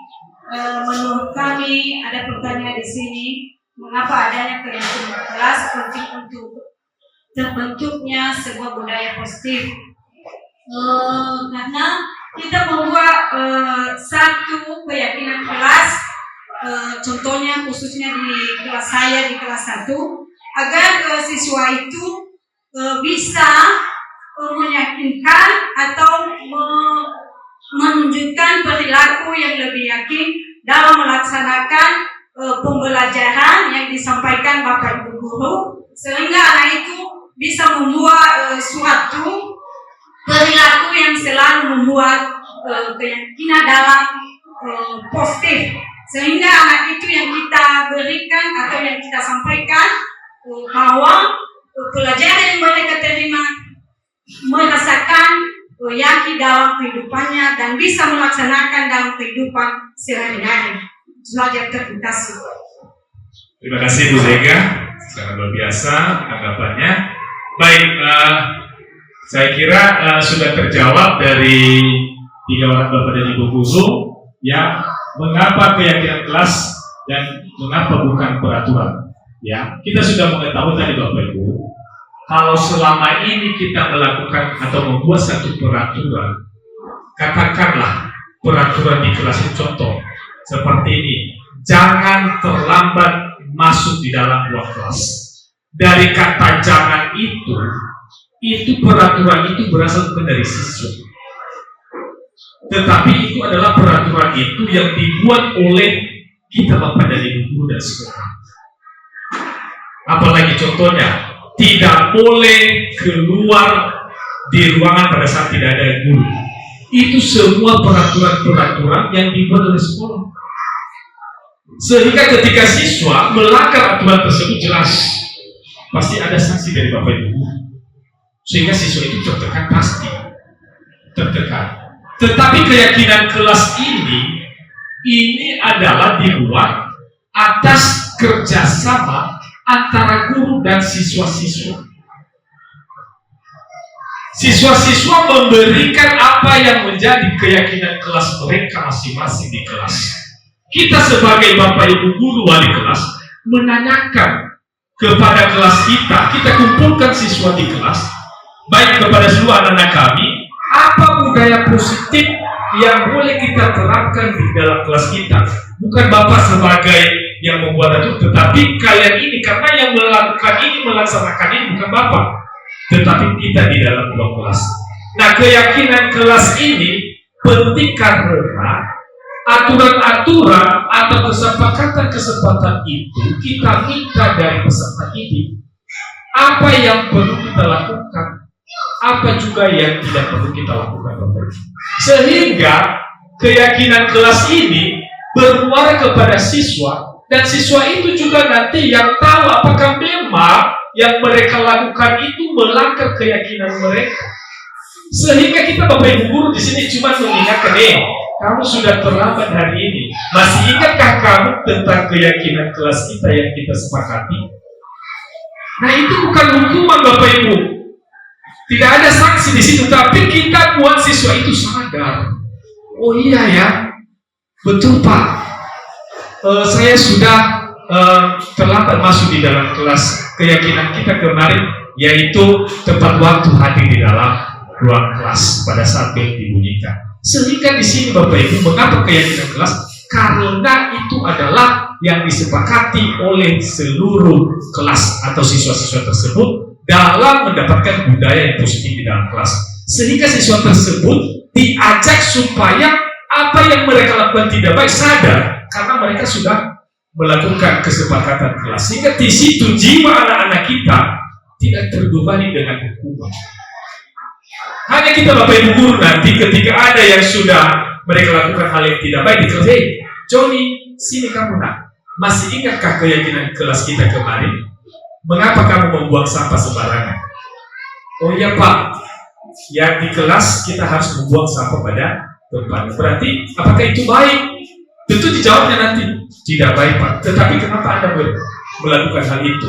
D: Menurut kami ada pertanyaan di sini, mengapa adanya keyakinan kelas penting untuk terbentuknya sebuah budaya positif? Karena kita membuat satu keyakinan kelas, contohnya khususnya di kelas saya di kelas 1, agar siswa itu bisa meyakinkan atau menunjukkan perilaku yang lebih yakin dalam melaksanakan pembelajaran yang disampaikan Bapak Ibu Guru, sehingga anak itu bisa membuat suatu perilaku yang selalu membuat keyakinan dalam positif, sehingga anak itu yang kita berikan atau yang kita sampaikan bahwa pelajaran yang mereka terima merasakan yakin dalam kehidupannya dan bisa melaksanakan dalam kehidupan sehari-hari. Belajar terima.
A: Terima kasih Bu Zega, sangat luar biasa tanggapannya. Baik, saya kira sudah terjawab dari 3 orang Bapak dan Ibu Guru ya, mengapa keyakinan kelas dan mengapa bukan peraturan. Ya, kita sudah mengetahui tadi Bapak Ibu, kalau selama ini kita melakukan atau membuat satu peraturan, katakanlah peraturan di kelas itu contoh seperti ini, jangan terlambat masuk di dalam ruang kelas. Dari kata jangan itu peraturan itu berasal bukan dari siswa, tetapi itu adalah peraturan itu yang dibuat oleh kita Bapak dan Ibu Guru dan sekolah. Apalagi contohnya, tidak boleh keluar di ruangan pada saat tidak ada guru. Itu semua peraturan-peraturan yang dibuat oleh sekolah. Sehingga ketika siswa melanggar aturan tersebut jelas pasti ada sanksi dari Bapak Ibu. Sehingga siswa itu tertekan, pasti tertekan. Tetapi keyakinan kelas ini adalah dibuat atas kerjasama antara guru dan siswa-siswa. Siswa-siswa memberikan apa yang menjadi keyakinan kelas mereka masing-masing di kelas. Kita sebagai Bapak Ibu Guru wali kelas menanyakan kepada kelas kita kumpulkan siswa di kelas, baik kepada seluruh anak-anak kami, apa budaya positif yang boleh kita terapkan di dalam kelas kita. Bukan Bapak sebagai yang membuat itu, tetapi kalian ini, karena yang melakukan ini, melaksanakan ini bukan Bapak, tetapi kita di dalam ruang kelas. Nah, keyakinan kelas ini penting karena aturan-aturan atau kesepakatan-kesepakatan itu kita minta dari peserta didik. Apa yang perlu kita lakukan, apa juga yang tidak perlu kita lakukan. Sehingga keyakinan kelas ini bermuara kepada siswa, dan siswa itu juga nanti yang tahu apakah memang yang mereka lakukan itu melanggar keyakinan mereka. Sehingga kita Bapak Ibu Guru di sini cuma mengingatkan, kamu sudah terlambat hari ini. Masih ingatkah kamu tentang keyakinan kelas kita yang kita sepakati? Nah, itu bukan hukuman Bapak Ibu. Tidak ada sanksi di situ, tapi kita buat siswa itu sadar. Oh iya ya, betul Pak. Saya sudah terlambat masuk di dalam kelas. Keyakinan kita kemarin yaitu tepat waktu hadir di dalam ruang kelas pada saat bel dibunyikan. Sehingga di sini Bapak Ibu, mengapa keyakinan kelas? Karena itu adalah yang disepakati oleh seluruh kelas atau siswa-siswa tersebut dalam mendapatkan budaya yang positif di dalam kelas. Sehingga siswa tersebut diajak supaya apa yang mereka lakukan tidak baik sadar, karena mereka sudah melakukan kesepakatan kelas. Sehingga di situ jiwa anak-anak kita tidak terbebani dengan hukuman. Hanya kita Bapak Ibu Guru nanti ketika ada yang sudah mereka lakukan hal yang tidak baik di kelas. Hey, Johnny, sini kamu nak. Masih ingatkah keyakinan kelas kita kemarin? Mengapa kamu membuang sampah sembarangan? Oh iya Pak, yang di kelas kita harus membuang sampah pada tempat. Berarti apakah itu baik? Tentu dijawabnya nanti tidak baik Pak. Tetapi kenapa Anda melakukan hal itu?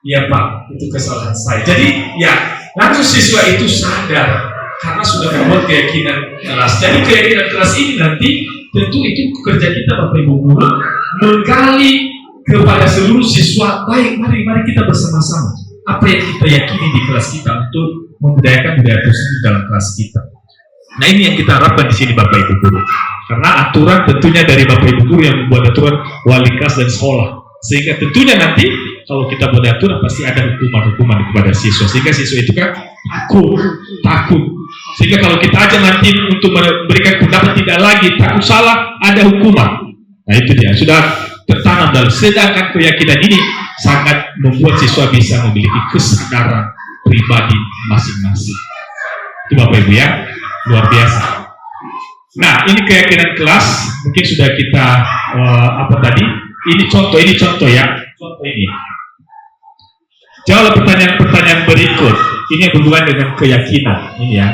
A: Ya Pak, itu kesalahan saya. Jadi ya, langsung siswa itu sadar karena sudah membuat keyakinan kelas. Jadi keyakinan kelas ini nanti tentu itu kerja kita Bapak Ibu guru menggali kepada seluruh siswa. Baik, mari kita bersama-sama. Apa yang kita yakini di kelas kita untuk membudayakan budaya positif dalam kelas kita. Nah ini yang kita harapkan di sini Bapak Ibu guru. Karena aturan tentunya dari Bapak Ibu guru yang membuat aturan wali kelas dan sekolah. Sehingga tentunya nanti kalau kita buat aturan pasti ada hukuman-hukuman kepada siswa. Sehingga siswa itu kan takut. Sehingga kalau kita aja nanti untuk memberikan pendapat tidak lagi takut salah, ada hukuman. Nah itu dia sudah tertanam dalam. Sedangkan keyakinan ini sangat membuat siswa bisa memiliki kesadaran pribadi masing-masing. Itu Bapak Ibu ya, luar biasa. Nah ini keyakinan kelas mungkin sudah kita apa tadi? Ini contoh ya. Contoh ini. Jawab pertanyaan berikut. Ini yang berhubungan dengan keyakinan. Ini ya.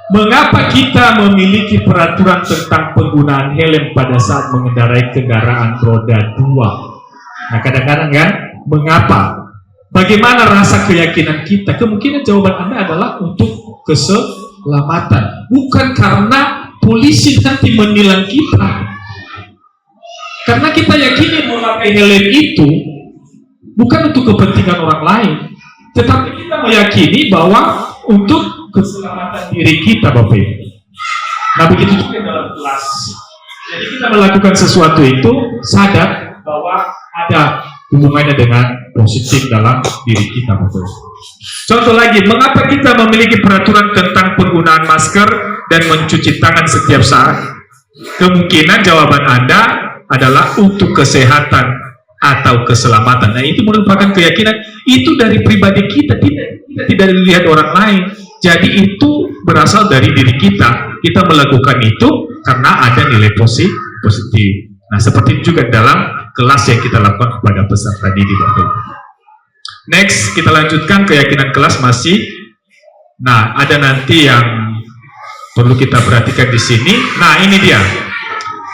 A: Mengapa kita memiliki peraturan tentang penggunaan helm pada saat mengendarai kendaraan roda 2? Nah kadang-kadang kan, mengapa? Bagaimana rasa keyakinan kita? Kemungkinan jawaban Anda adalah untuk keselamatan. Bukan karena polisi nanti menilang kita. Karena kita yakini memakai helm itu bukan untuk kepentingan orang lain, tetapi kita meyakini bahwa untuk keselamatan diri kita Bapak Ibu. Nah begitu juga dalam kelas. Jadi kita melakukan sesuatu itu sadar bahwa ada hubungannya dengan positif dalam diri kita Bapak Ibu. Contoh lagi, mengapa kita memiliki peraturan tentang penggunaan masker dan mencuci tangan setiap saat? Kemungkinan jawaban Anda adalah untuk kesehatan atau keselamatan. Nah itu merupakan keyakinan itu dari pribadi kita, tidak dilihat orang lain. Jadi itu berasal dari diri kita. Kita melakukan itu karena ada nilai positif. Nah seperti juga dalam kelas yang kita lakukan kepada peserta didik Bapak Ibu. Next kita lanjutkan keyakinan kelas masih. Nah ada nanti yang perlu kita perhatikan di sini. Nah ini dia.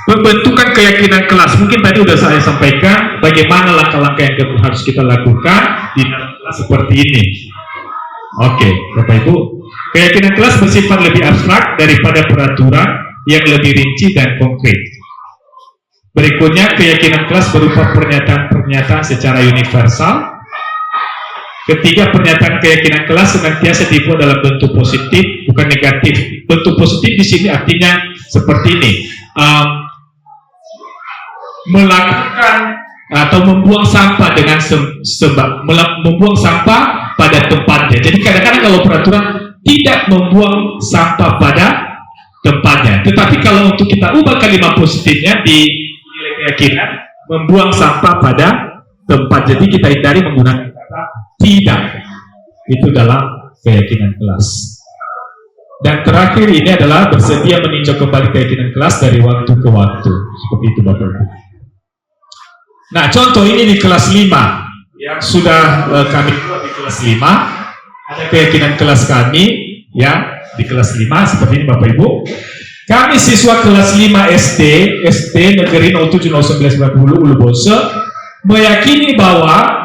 A: Pembentukan keyakinan kelas. Mungkin tadi sudah saya sampaikan bagaimana langkah-langkah yang harus kita lakukan di dalam kelas seperti ini. Oke, Bapak Ibu, keyakinan kelas bersifat lebih abstrak daripada peraturan yang lebih rinci dan konkret. Berikutnya, keyakinan kelas berupa pernyataan-pernyataan secara universal. Ketiga, pernyataan keyakinan kelas senantiasa dibuat dalam bentuk positif, bukan negatif. Bentuk positif di sini artinya seperti ini. Melakukan atau membuang sampah dengan membuang sampah pada tempatnya. Jadi kadang-kadang kalau peraturan tidak membuang sampah pada tempatnya, tetapi kalau untuk kita ubah kalimat positifnya di nilai keyakinan membuang sampah pada tempat. Jadi kita hindari menggunakan kata tidak. Itu dalam keyakinan kelas. Dan terakhir ini adalah bersedia meninjau kembali keyakinan kelas dari waktu ke waktu. Seperti itu Bapak Ibu. Nah contoh ini di kelas 5 yang sudah kami buat di kelas 5. Ada keyakinan kelas kami ya di kelas 5 seperti ini Bapak Ibu. Kami siswa kelas 5 SD Negeri 070990 Ulubose meyakini bahwa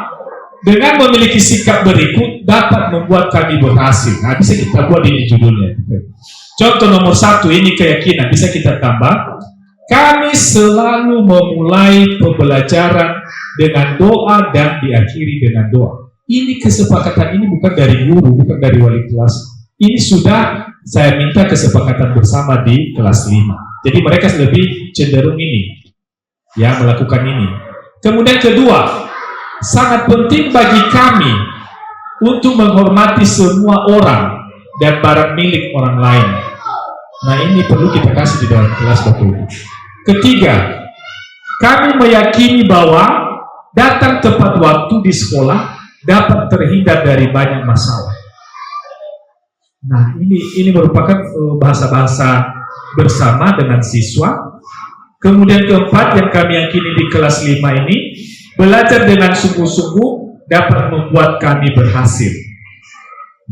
A: dengan memiliki sikap berikut dapat membuat kami berhasil. Nah, bisa kita buat ini judulnya. Contoh nomor 1 ini keyakinan, bisa kita tambah. Kami selalu memulai pembelajaran dengan doa dan diakhiri dengan doa. Ini kesepakatan ini bukan dari guru, bukan dari wali kelas. Ini sudah saya minta kesepakatan bersama di kelas 5. Jadi mereka lebih cenderung ini, ya melakukan ini. Kemudian kedua, sangat penting bagi kami untuk menghormati semua orang dan barang milik orang lain. Nah ini perlu kita kasih di dalam kelas Bapak Ibu. Ketiga, kami meyakini bahwa datang tepat waktu di sekolah dapat terhindar dari banyak masalah. Nah ini merupakan bahasa-bahasa bersama dengan siswa. Kemudian keempat yang kami yakini di kelas 5 ini, belajar dengan sungguh-sungguh dapat membuat kami berhasil.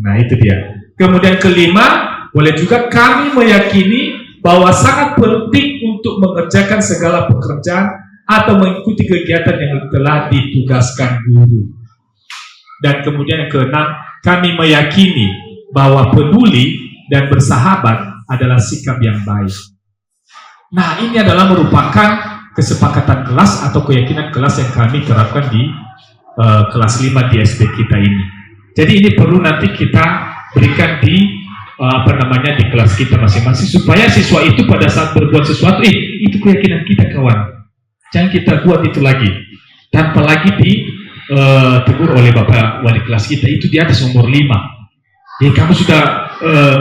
A: Nah itu dia. Kemudian kelima, boleh juga kami meyakini bahwa sangat penting untuk mengerjakan segala pekerjaan atau mengikuti kegiatan yang telah ditugaskan guru. Dan kemudian yang keenam, kami meyakini bahwa peduli dan bersahabat adalah sikap yang baik. Nah, ini adalah merupakan kesepakatan kelas atau keyakinan kelas yang kami terapkan di kelas 5 di SD kita ini. Jadi ini perlu nanti kita berikan di di kelas kita masing-masing supaya siswa itu pada saat berbuat sesuatu, itu keyakinan kita kawan. Jangan kita buat itu lagi. Tanpa lagi ditegur oleh Bapak wali kelas kita, itu di atas umur 5. Kamu sudah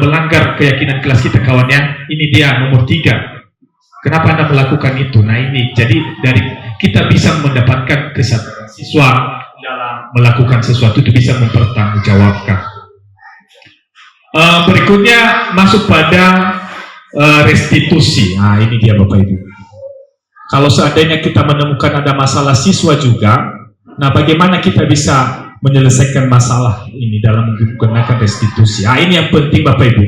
A: melanggar keyakinan kelas kita kawan ya. Ini dia nomor 3. Kenapa Anda melakukan itu? Nah ini, jadi dari kita bisa mendapatkan kesadaran siswa dalam melakukan sesuatu itu bisa mempertanggungjawabkan. Berikutnya masuk pada restitusi. Nah ini dia Bapak Ibu. Kalau seandainya kita menemukan ada masalah siswa juga, nah bagaimana kita bisa menyelesaikan masalah ini dalam menggunakan restitusi? Nah ini yang penting Bapak Ibu.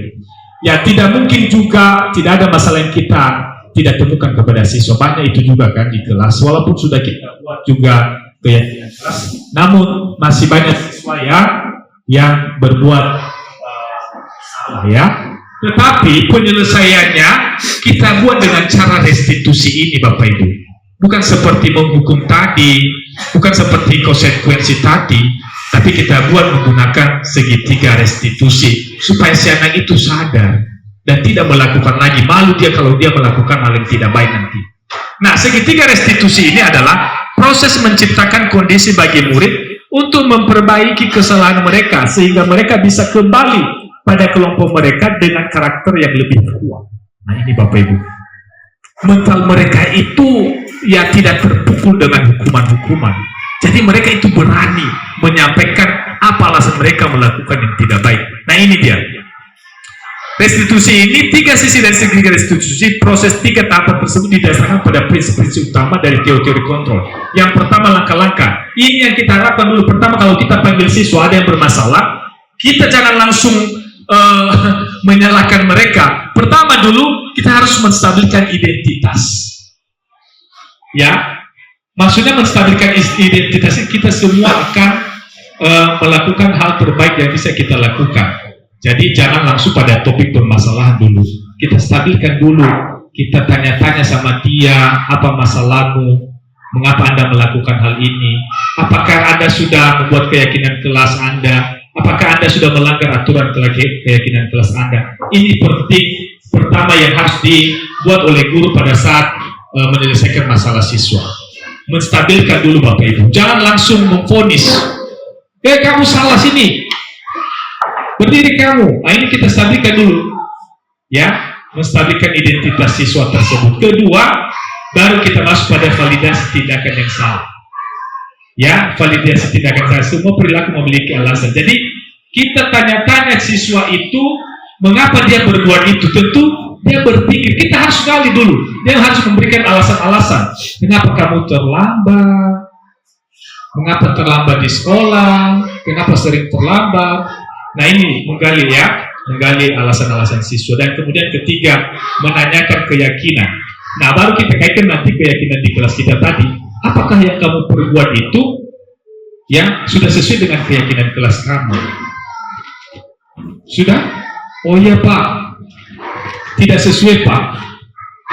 A: Ya tidak mungkin juga tidak ada masalah yang kita tidak temukan kepada siswa. Banyak itu juga kan di kelas, walaupun sudah kita buat juga keyakinan kelas, namun masih banyak siswa yang berbuat salah ya. Tetapi penyelesaiannya kita buat dengan cara restitusi ini Bapak Ibu. Bukan seperti menghukum tadi, bukan seperti konsekuensi tadi, tapi kita buat menggunakan segitiga restitusi supaya si anak itu sadar dan tidak melakukan lagi. Malu dia kalau dia melakukan hal yang tidak baik nanti. Nah, segitiga restitusi ini adalah proses menciptakan kondisi bagi murid untuk memperbaiki kesalahan mereka sehingga mereka bisa kembali pada kelompok mereka dengan karakter yang lebih kuat. Nah ini Bapak Ibu, mental mereka itu ya tidak terpukul dengan hukuman-hukuman. Jadi mereka itu berani menyampaikan apa alasan mereka melakukan yang tidak baik. Nah ini dia. Restitusi ini 3 sisi dari segitiga restitusi. Proses 3 tahapan tersebut didasarkan pada prinsip-prinsip utama dari teori kontrol. Yang pertama langkah-langkah. Ini yang kita harapkan dulu. Pertama kalau kita panggil siswa ada yang bermasalah, kita jangan langsung menyalahkan mereka. Pertama dulu kita harus menstabilkan identitas. Ya, maksudnya menstabilkan identitas kita semua akan melakukan hal terbaik yang bisa kita lakukan. Jadi jangan langsung pada topik permasalahan dulu. Kita stabilkan dulu. Kita tanya-tanya sama dia, apa masalahmu? Mengapa Anda melakukan hal ini? Apakah Anda sudah membuat keyakinan kelas Anda? Apakah Anda sudah melanggar aturan keyakinan kelas Anda? Ini penting pertama yang harus dibuat oleh guru pada saat menyelesaikan masalah siswa. Menstabilkan dulu Bapak Ibu. Jangan langsung memvonis. Kamu salah sini. Berdiri kamu. Nah ini kita stabilkan dulu. Ya, menstabilkan identitas siswa tersebut. Kedua, baru kita masuk pada validasi tindakan yang salah. Ya, validasi tindakan salah. Semua perilaku memiliki alasan. Jadi kita tanya-tanya siswa itu mengapa dia berbuat itu. Tentu dia berpikir. Kita harus gali dulu. Dia harus memberikan alasan-alasan. Kenapa kamu terlambat? Mengapa terlambat di sekolah? Kenapa sering terlambat? Nah ini menggali alasan-alasan siswa. Dan kemudian ketiga, menanyakan keyakinan. Nah baru kita kaitkan nanti keyakinan di kelas kita tadi. Apakah yang kamu perbuat itu yang sudah sesuai dengan keyakinan kelas kamu? Sudah? Oh iya Pak, tidak sesuai Pak.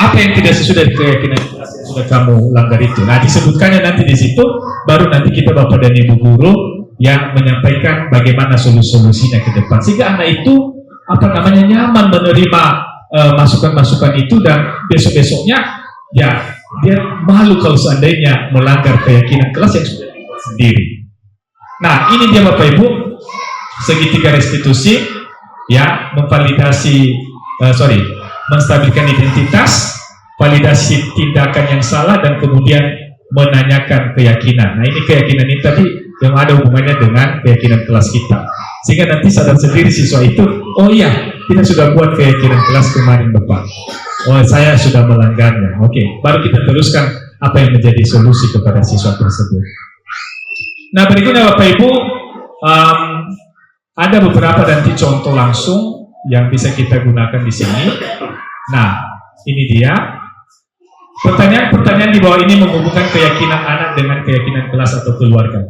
A: Apa yang tidak sesuai dari keyakinan kelas yang sudah kamu langgar itu? Nah disebutkannya nanti di situ. Baru nanti kita Bapak dan Ibu guru yang menyampaikan bagaimana solusinya ke depan. Sehingga anak itu nyaman menerima masukan-masukan itu dan besok-besoknya ya dia malu kalau seandainya melanggar keyakinan kelas yang sudah dibuat sendiri. Nah ini dia Bapak Ibu segitiga restitusi ya, menstabilkan identitas, validasi tindakan yang salah dan kemudian menanyakan keyakinan. Nah ini keyakinan ini tadi yang ada hubungannya dengan keyakinan kelas kita. Sehingga nanti sadar sendiri siswa itu, oh iya kita sudah buat keyakinan kelas kemarin Bapak. Oh, saya sudah melanggarnya. Oke, baru kita teruskan apa yang menjadi solusi kepada siswa tersebut. Nah, berikutnya Bapak Ibu, ada beberapa nanti contoh langsung yang bisa kita gunakan di sini. Nah, ini dia. Pertanyaan-pertanyaan di bawah ini menghubungkan keyakinan anak dengan keyakinan kelas atau keluarga.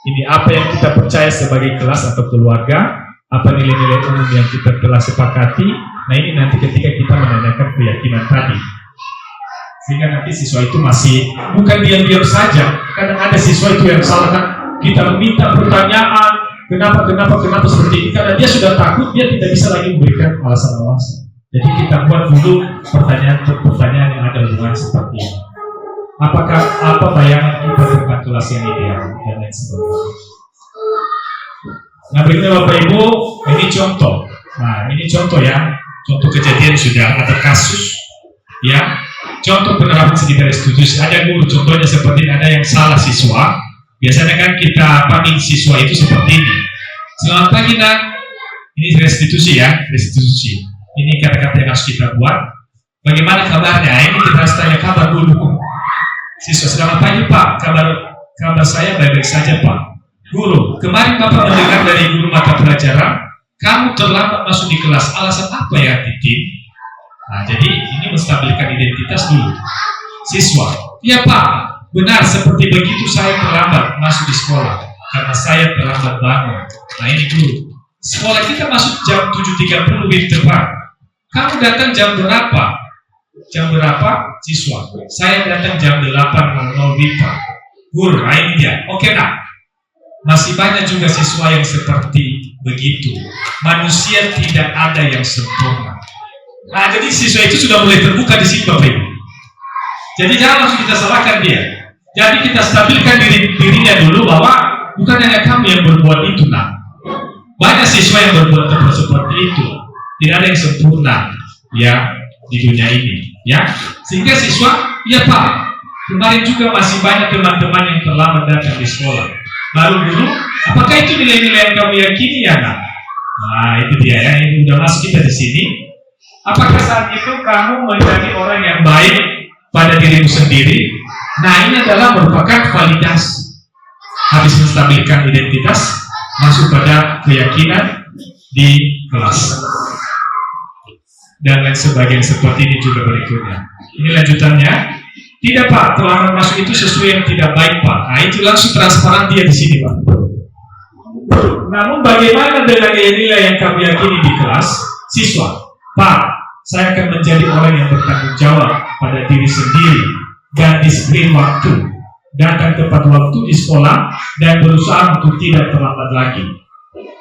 A: Ini apa yang kita percaya sebagai kelas atau keluarga, apa nilai-nilai umum yang kita telah sepakati. Nah, ini nanti ketika kita menanyakan keyakinan tadi. Sehingga nanti siswa itu masih bukan diam-diam saja. Kadang ada siswa itu yang salah, kan kita minta pertanyaan, kenapa seperti ini, karena dia sudah takut, dia tidak bisa lagi memberikan alasan-alasan. Jadi kita buat dulu pertanyaan yang ada hubungan seperti ini. Apakah apa bayangan kita tentang kelas yang ideal dan lain sebagainya. Nah, berikutnya Bapak Ibu, ini contoh. Nah, ini contoh ya, contoh kejadian sudah ada kasus, ya. Contoh penerapan segi restitusi. Ada guru, contohnya seperti ada yang salah siswa. Biasanya kan kita panggil siswa itu seperti ini. Selamat pagi nak. Ini restitusi ya, restitusi. Ini kata-kata yang harus kita buat. Bagaimana kabarnya? Ini kita harus tanya kabar dulu. Siswa, selamat pagi Pak. Kabar saya baik-baik saja Pak. Guru, kemarin Bapak mendengar dari guru mata pelajaran, kamu terlambat masuk di kelas. Alasan apa ya, Titin? Nah, jadi ini menstabilkan identitas dulu. Siswa, iya Pak, benar seperti begitu saya terlambat masuk di sekolah karena saya terlambat bangun. Nah, ini guru. Sekolah kita masuk jam 7.30 WIB tepat. Kamu datang jam berapa? Jam berapa? Siswa, saya datang jam 8.00 WIB Pak. Guru, nah ini dia. Oke nak. Masih banyak juga siswa yang seperti begitu. Manusia tidak ada yang sempurna. Nah, jadi siswa itu sudah mulai terbuka di sini Bapak Ibu. Jadi jangan langsung kita salahkan dia. Jadi kita stabilkan dirinya dulu bahwa bukan hanya kamu yang berbuat itu nak. Banyak siswa yang berbuat seperti itu. Tidak ada yang sempurna ya di dunia ini, ya. Sehingga siswa, ya Pak, kemarin juga masih banyak teman-teman yang terlambat datang di sekolah. Lalu guru, apakah itu nilai-nilai yang kamu yakini ya nak? Nah, itu dia ya, ini udah masuk kita di sini. Apakah saat itu kamu menjadi orang yang baik pada dirimu sendiri? Nah, ini adalah merupakan validasi. Habis menstabilkan identitas, masuk pada keyakinan di kelas. Dan lain sebagainya seperti ini juga berikutnya. Ini lanjutannya. Tidak Pak, terlambat masuk itu sesuatu yang tidak baik Pak. Nah, itu langsung transparan dia di sini Pak. Namun bagaimana dengan nilai yang kami yakini di kelas? Siswa, Pak, saya akan menjadi orang yang bertanggung jawab pada diri sendiri dan disiplin waktu, datang tepat waktu di sekolah dan berusaha untuk tidak terlambat lagi.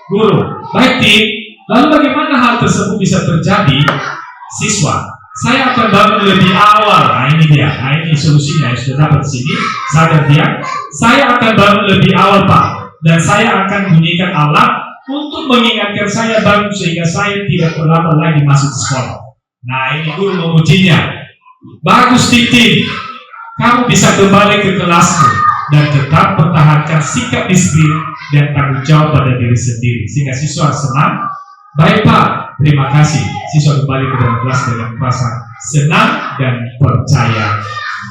A: Guru, baik Tim. Lalu bagaimana hal tersebut bisa terjadi? Siswa, saya akan bangun lebih awal. Nah, ini dia. Nah, ini solusinya yang sudah dapat di sini. Sadar dia. Saya akan bangun lebih awal Pak, dan saya akan bunyikan alarm untuk mengingatkan saya bangun sehingga saya tidak terlambat lagi masuk ke sekolah. Nah, ini guru memujinya. Bagus Titin, kamu bisa kembali ke kelasmu dan tetap pertahankan sikap disiplin dan tanggung jawab pada diri sendiri sehingga siswa senang. Baik Pak, terima kasih. Siswa kembali ke dalam kelas dengan perasaan senang dan percaya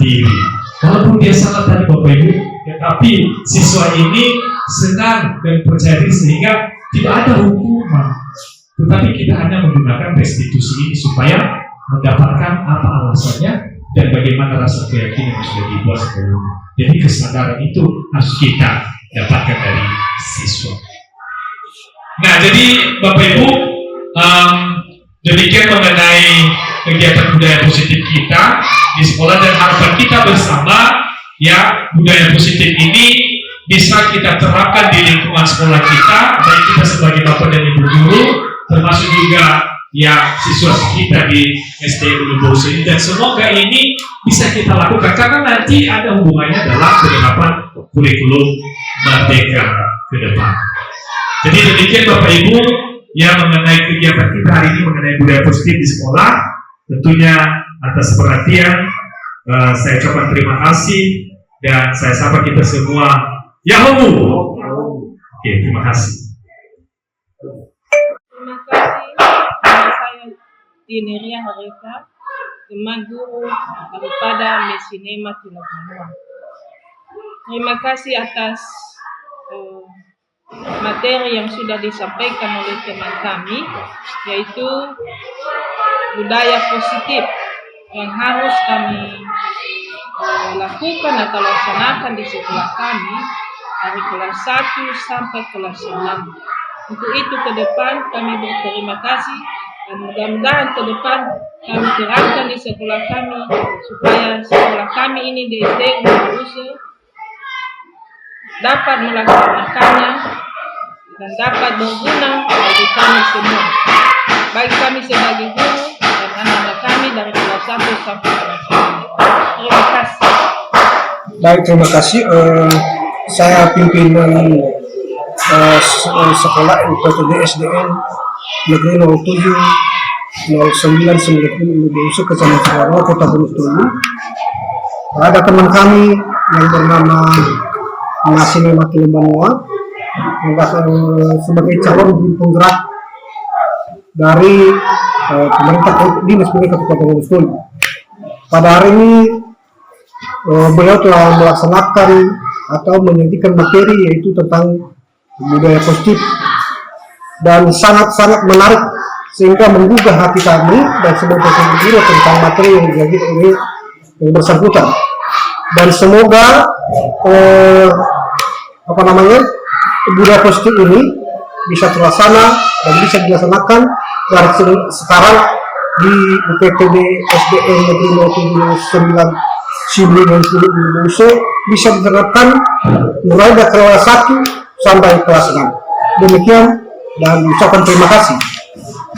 A: diri. Walaupun dia salah tadi Bapak Ibu, tetapi siswa ini senang dan percaya diri sehingga tidak ada hukuman. Tetapi kita hanya menggunakan restitusi ini supaya mendapatkan apa alasannya dan bagaimana rasa keyakinan yang sudah dibuat sebelumnya. Jadi kesadaran itu harus kita dapatkan dari siswa. Nah, jadi Bapak Ibu, demikian mengenai kegiatan budaya positif kita di sekolah dan harapan kita bersama ya budaya positif ini bisa kita terapkan di lingkungan sekolah kita, baik kita sebagai Bapak dan Ibu guru, termasuk juga ya siswa kita di SD Ulu Bose ini, dan semoga ini bisa kita lakukan karena nanti ada hubungannya dalam penerapan kurikulum Merdeka ke depan. Jadi demikian Bapak Ibu ya mengenai kegiatan kita hari ini mengenai budaya positif di sekolah. Tentunya atas perhatian saya ucapkan terima kasih dan saya sapa kita semua Yahoo. Oke, terima kasih.
E: Terima kasih. Nama saya Dineria Harika. teman guru daripada Mesinema Teluk Benua. Terima kasih atas materi yang sudah disampaikan oleh teman kami, yaitu budaya positif yang harus kami lakukan atau laksanakan di sekolah kami dari kelas 1 sampai kelas 6. Untuk itu ke depan kami berterima kasih dan mudah-mudahan ke depan kami terapkan di sekolah kami supaya sekolah kami ini di SDN Bondowoso dapat melaksanakannya dan dapat berguna bagi kami semua, bagi kami sebagai guru dan anak-anak kami dari kelas 1 sampai kelas 6. Terima kasih.
F: Baik, terima kasih. Saya pimpinan sekolah UPTD SDN Negeri 07 09 Bondowoso, Kecamatan Rawa, Kota Bondowoso. Ada teman kami yang bernama Mesinema Teluk Benua sebagai calon guru penggerak dari pemerintah dinas pendidikan Kabupaten Bondowoso. Pada hari ini beliau telah melaksanakan atau menyajikan materi yaitu tentang budaya positif dan sangat-sangat menarik sehingga menggugah hati kami dan sebagai guru tentang materi yang disajikan oleh yang bersangkutan. Dan semoga budaya positif ini bisa terlaksana dan bisa dilaksanakan dari sekarang di UPTD SDN Negeri 09 Bondowoso bisa diterapkan mulai dari kelas 1 sampai kelas 6. Demikian dan ucapan terima kasih.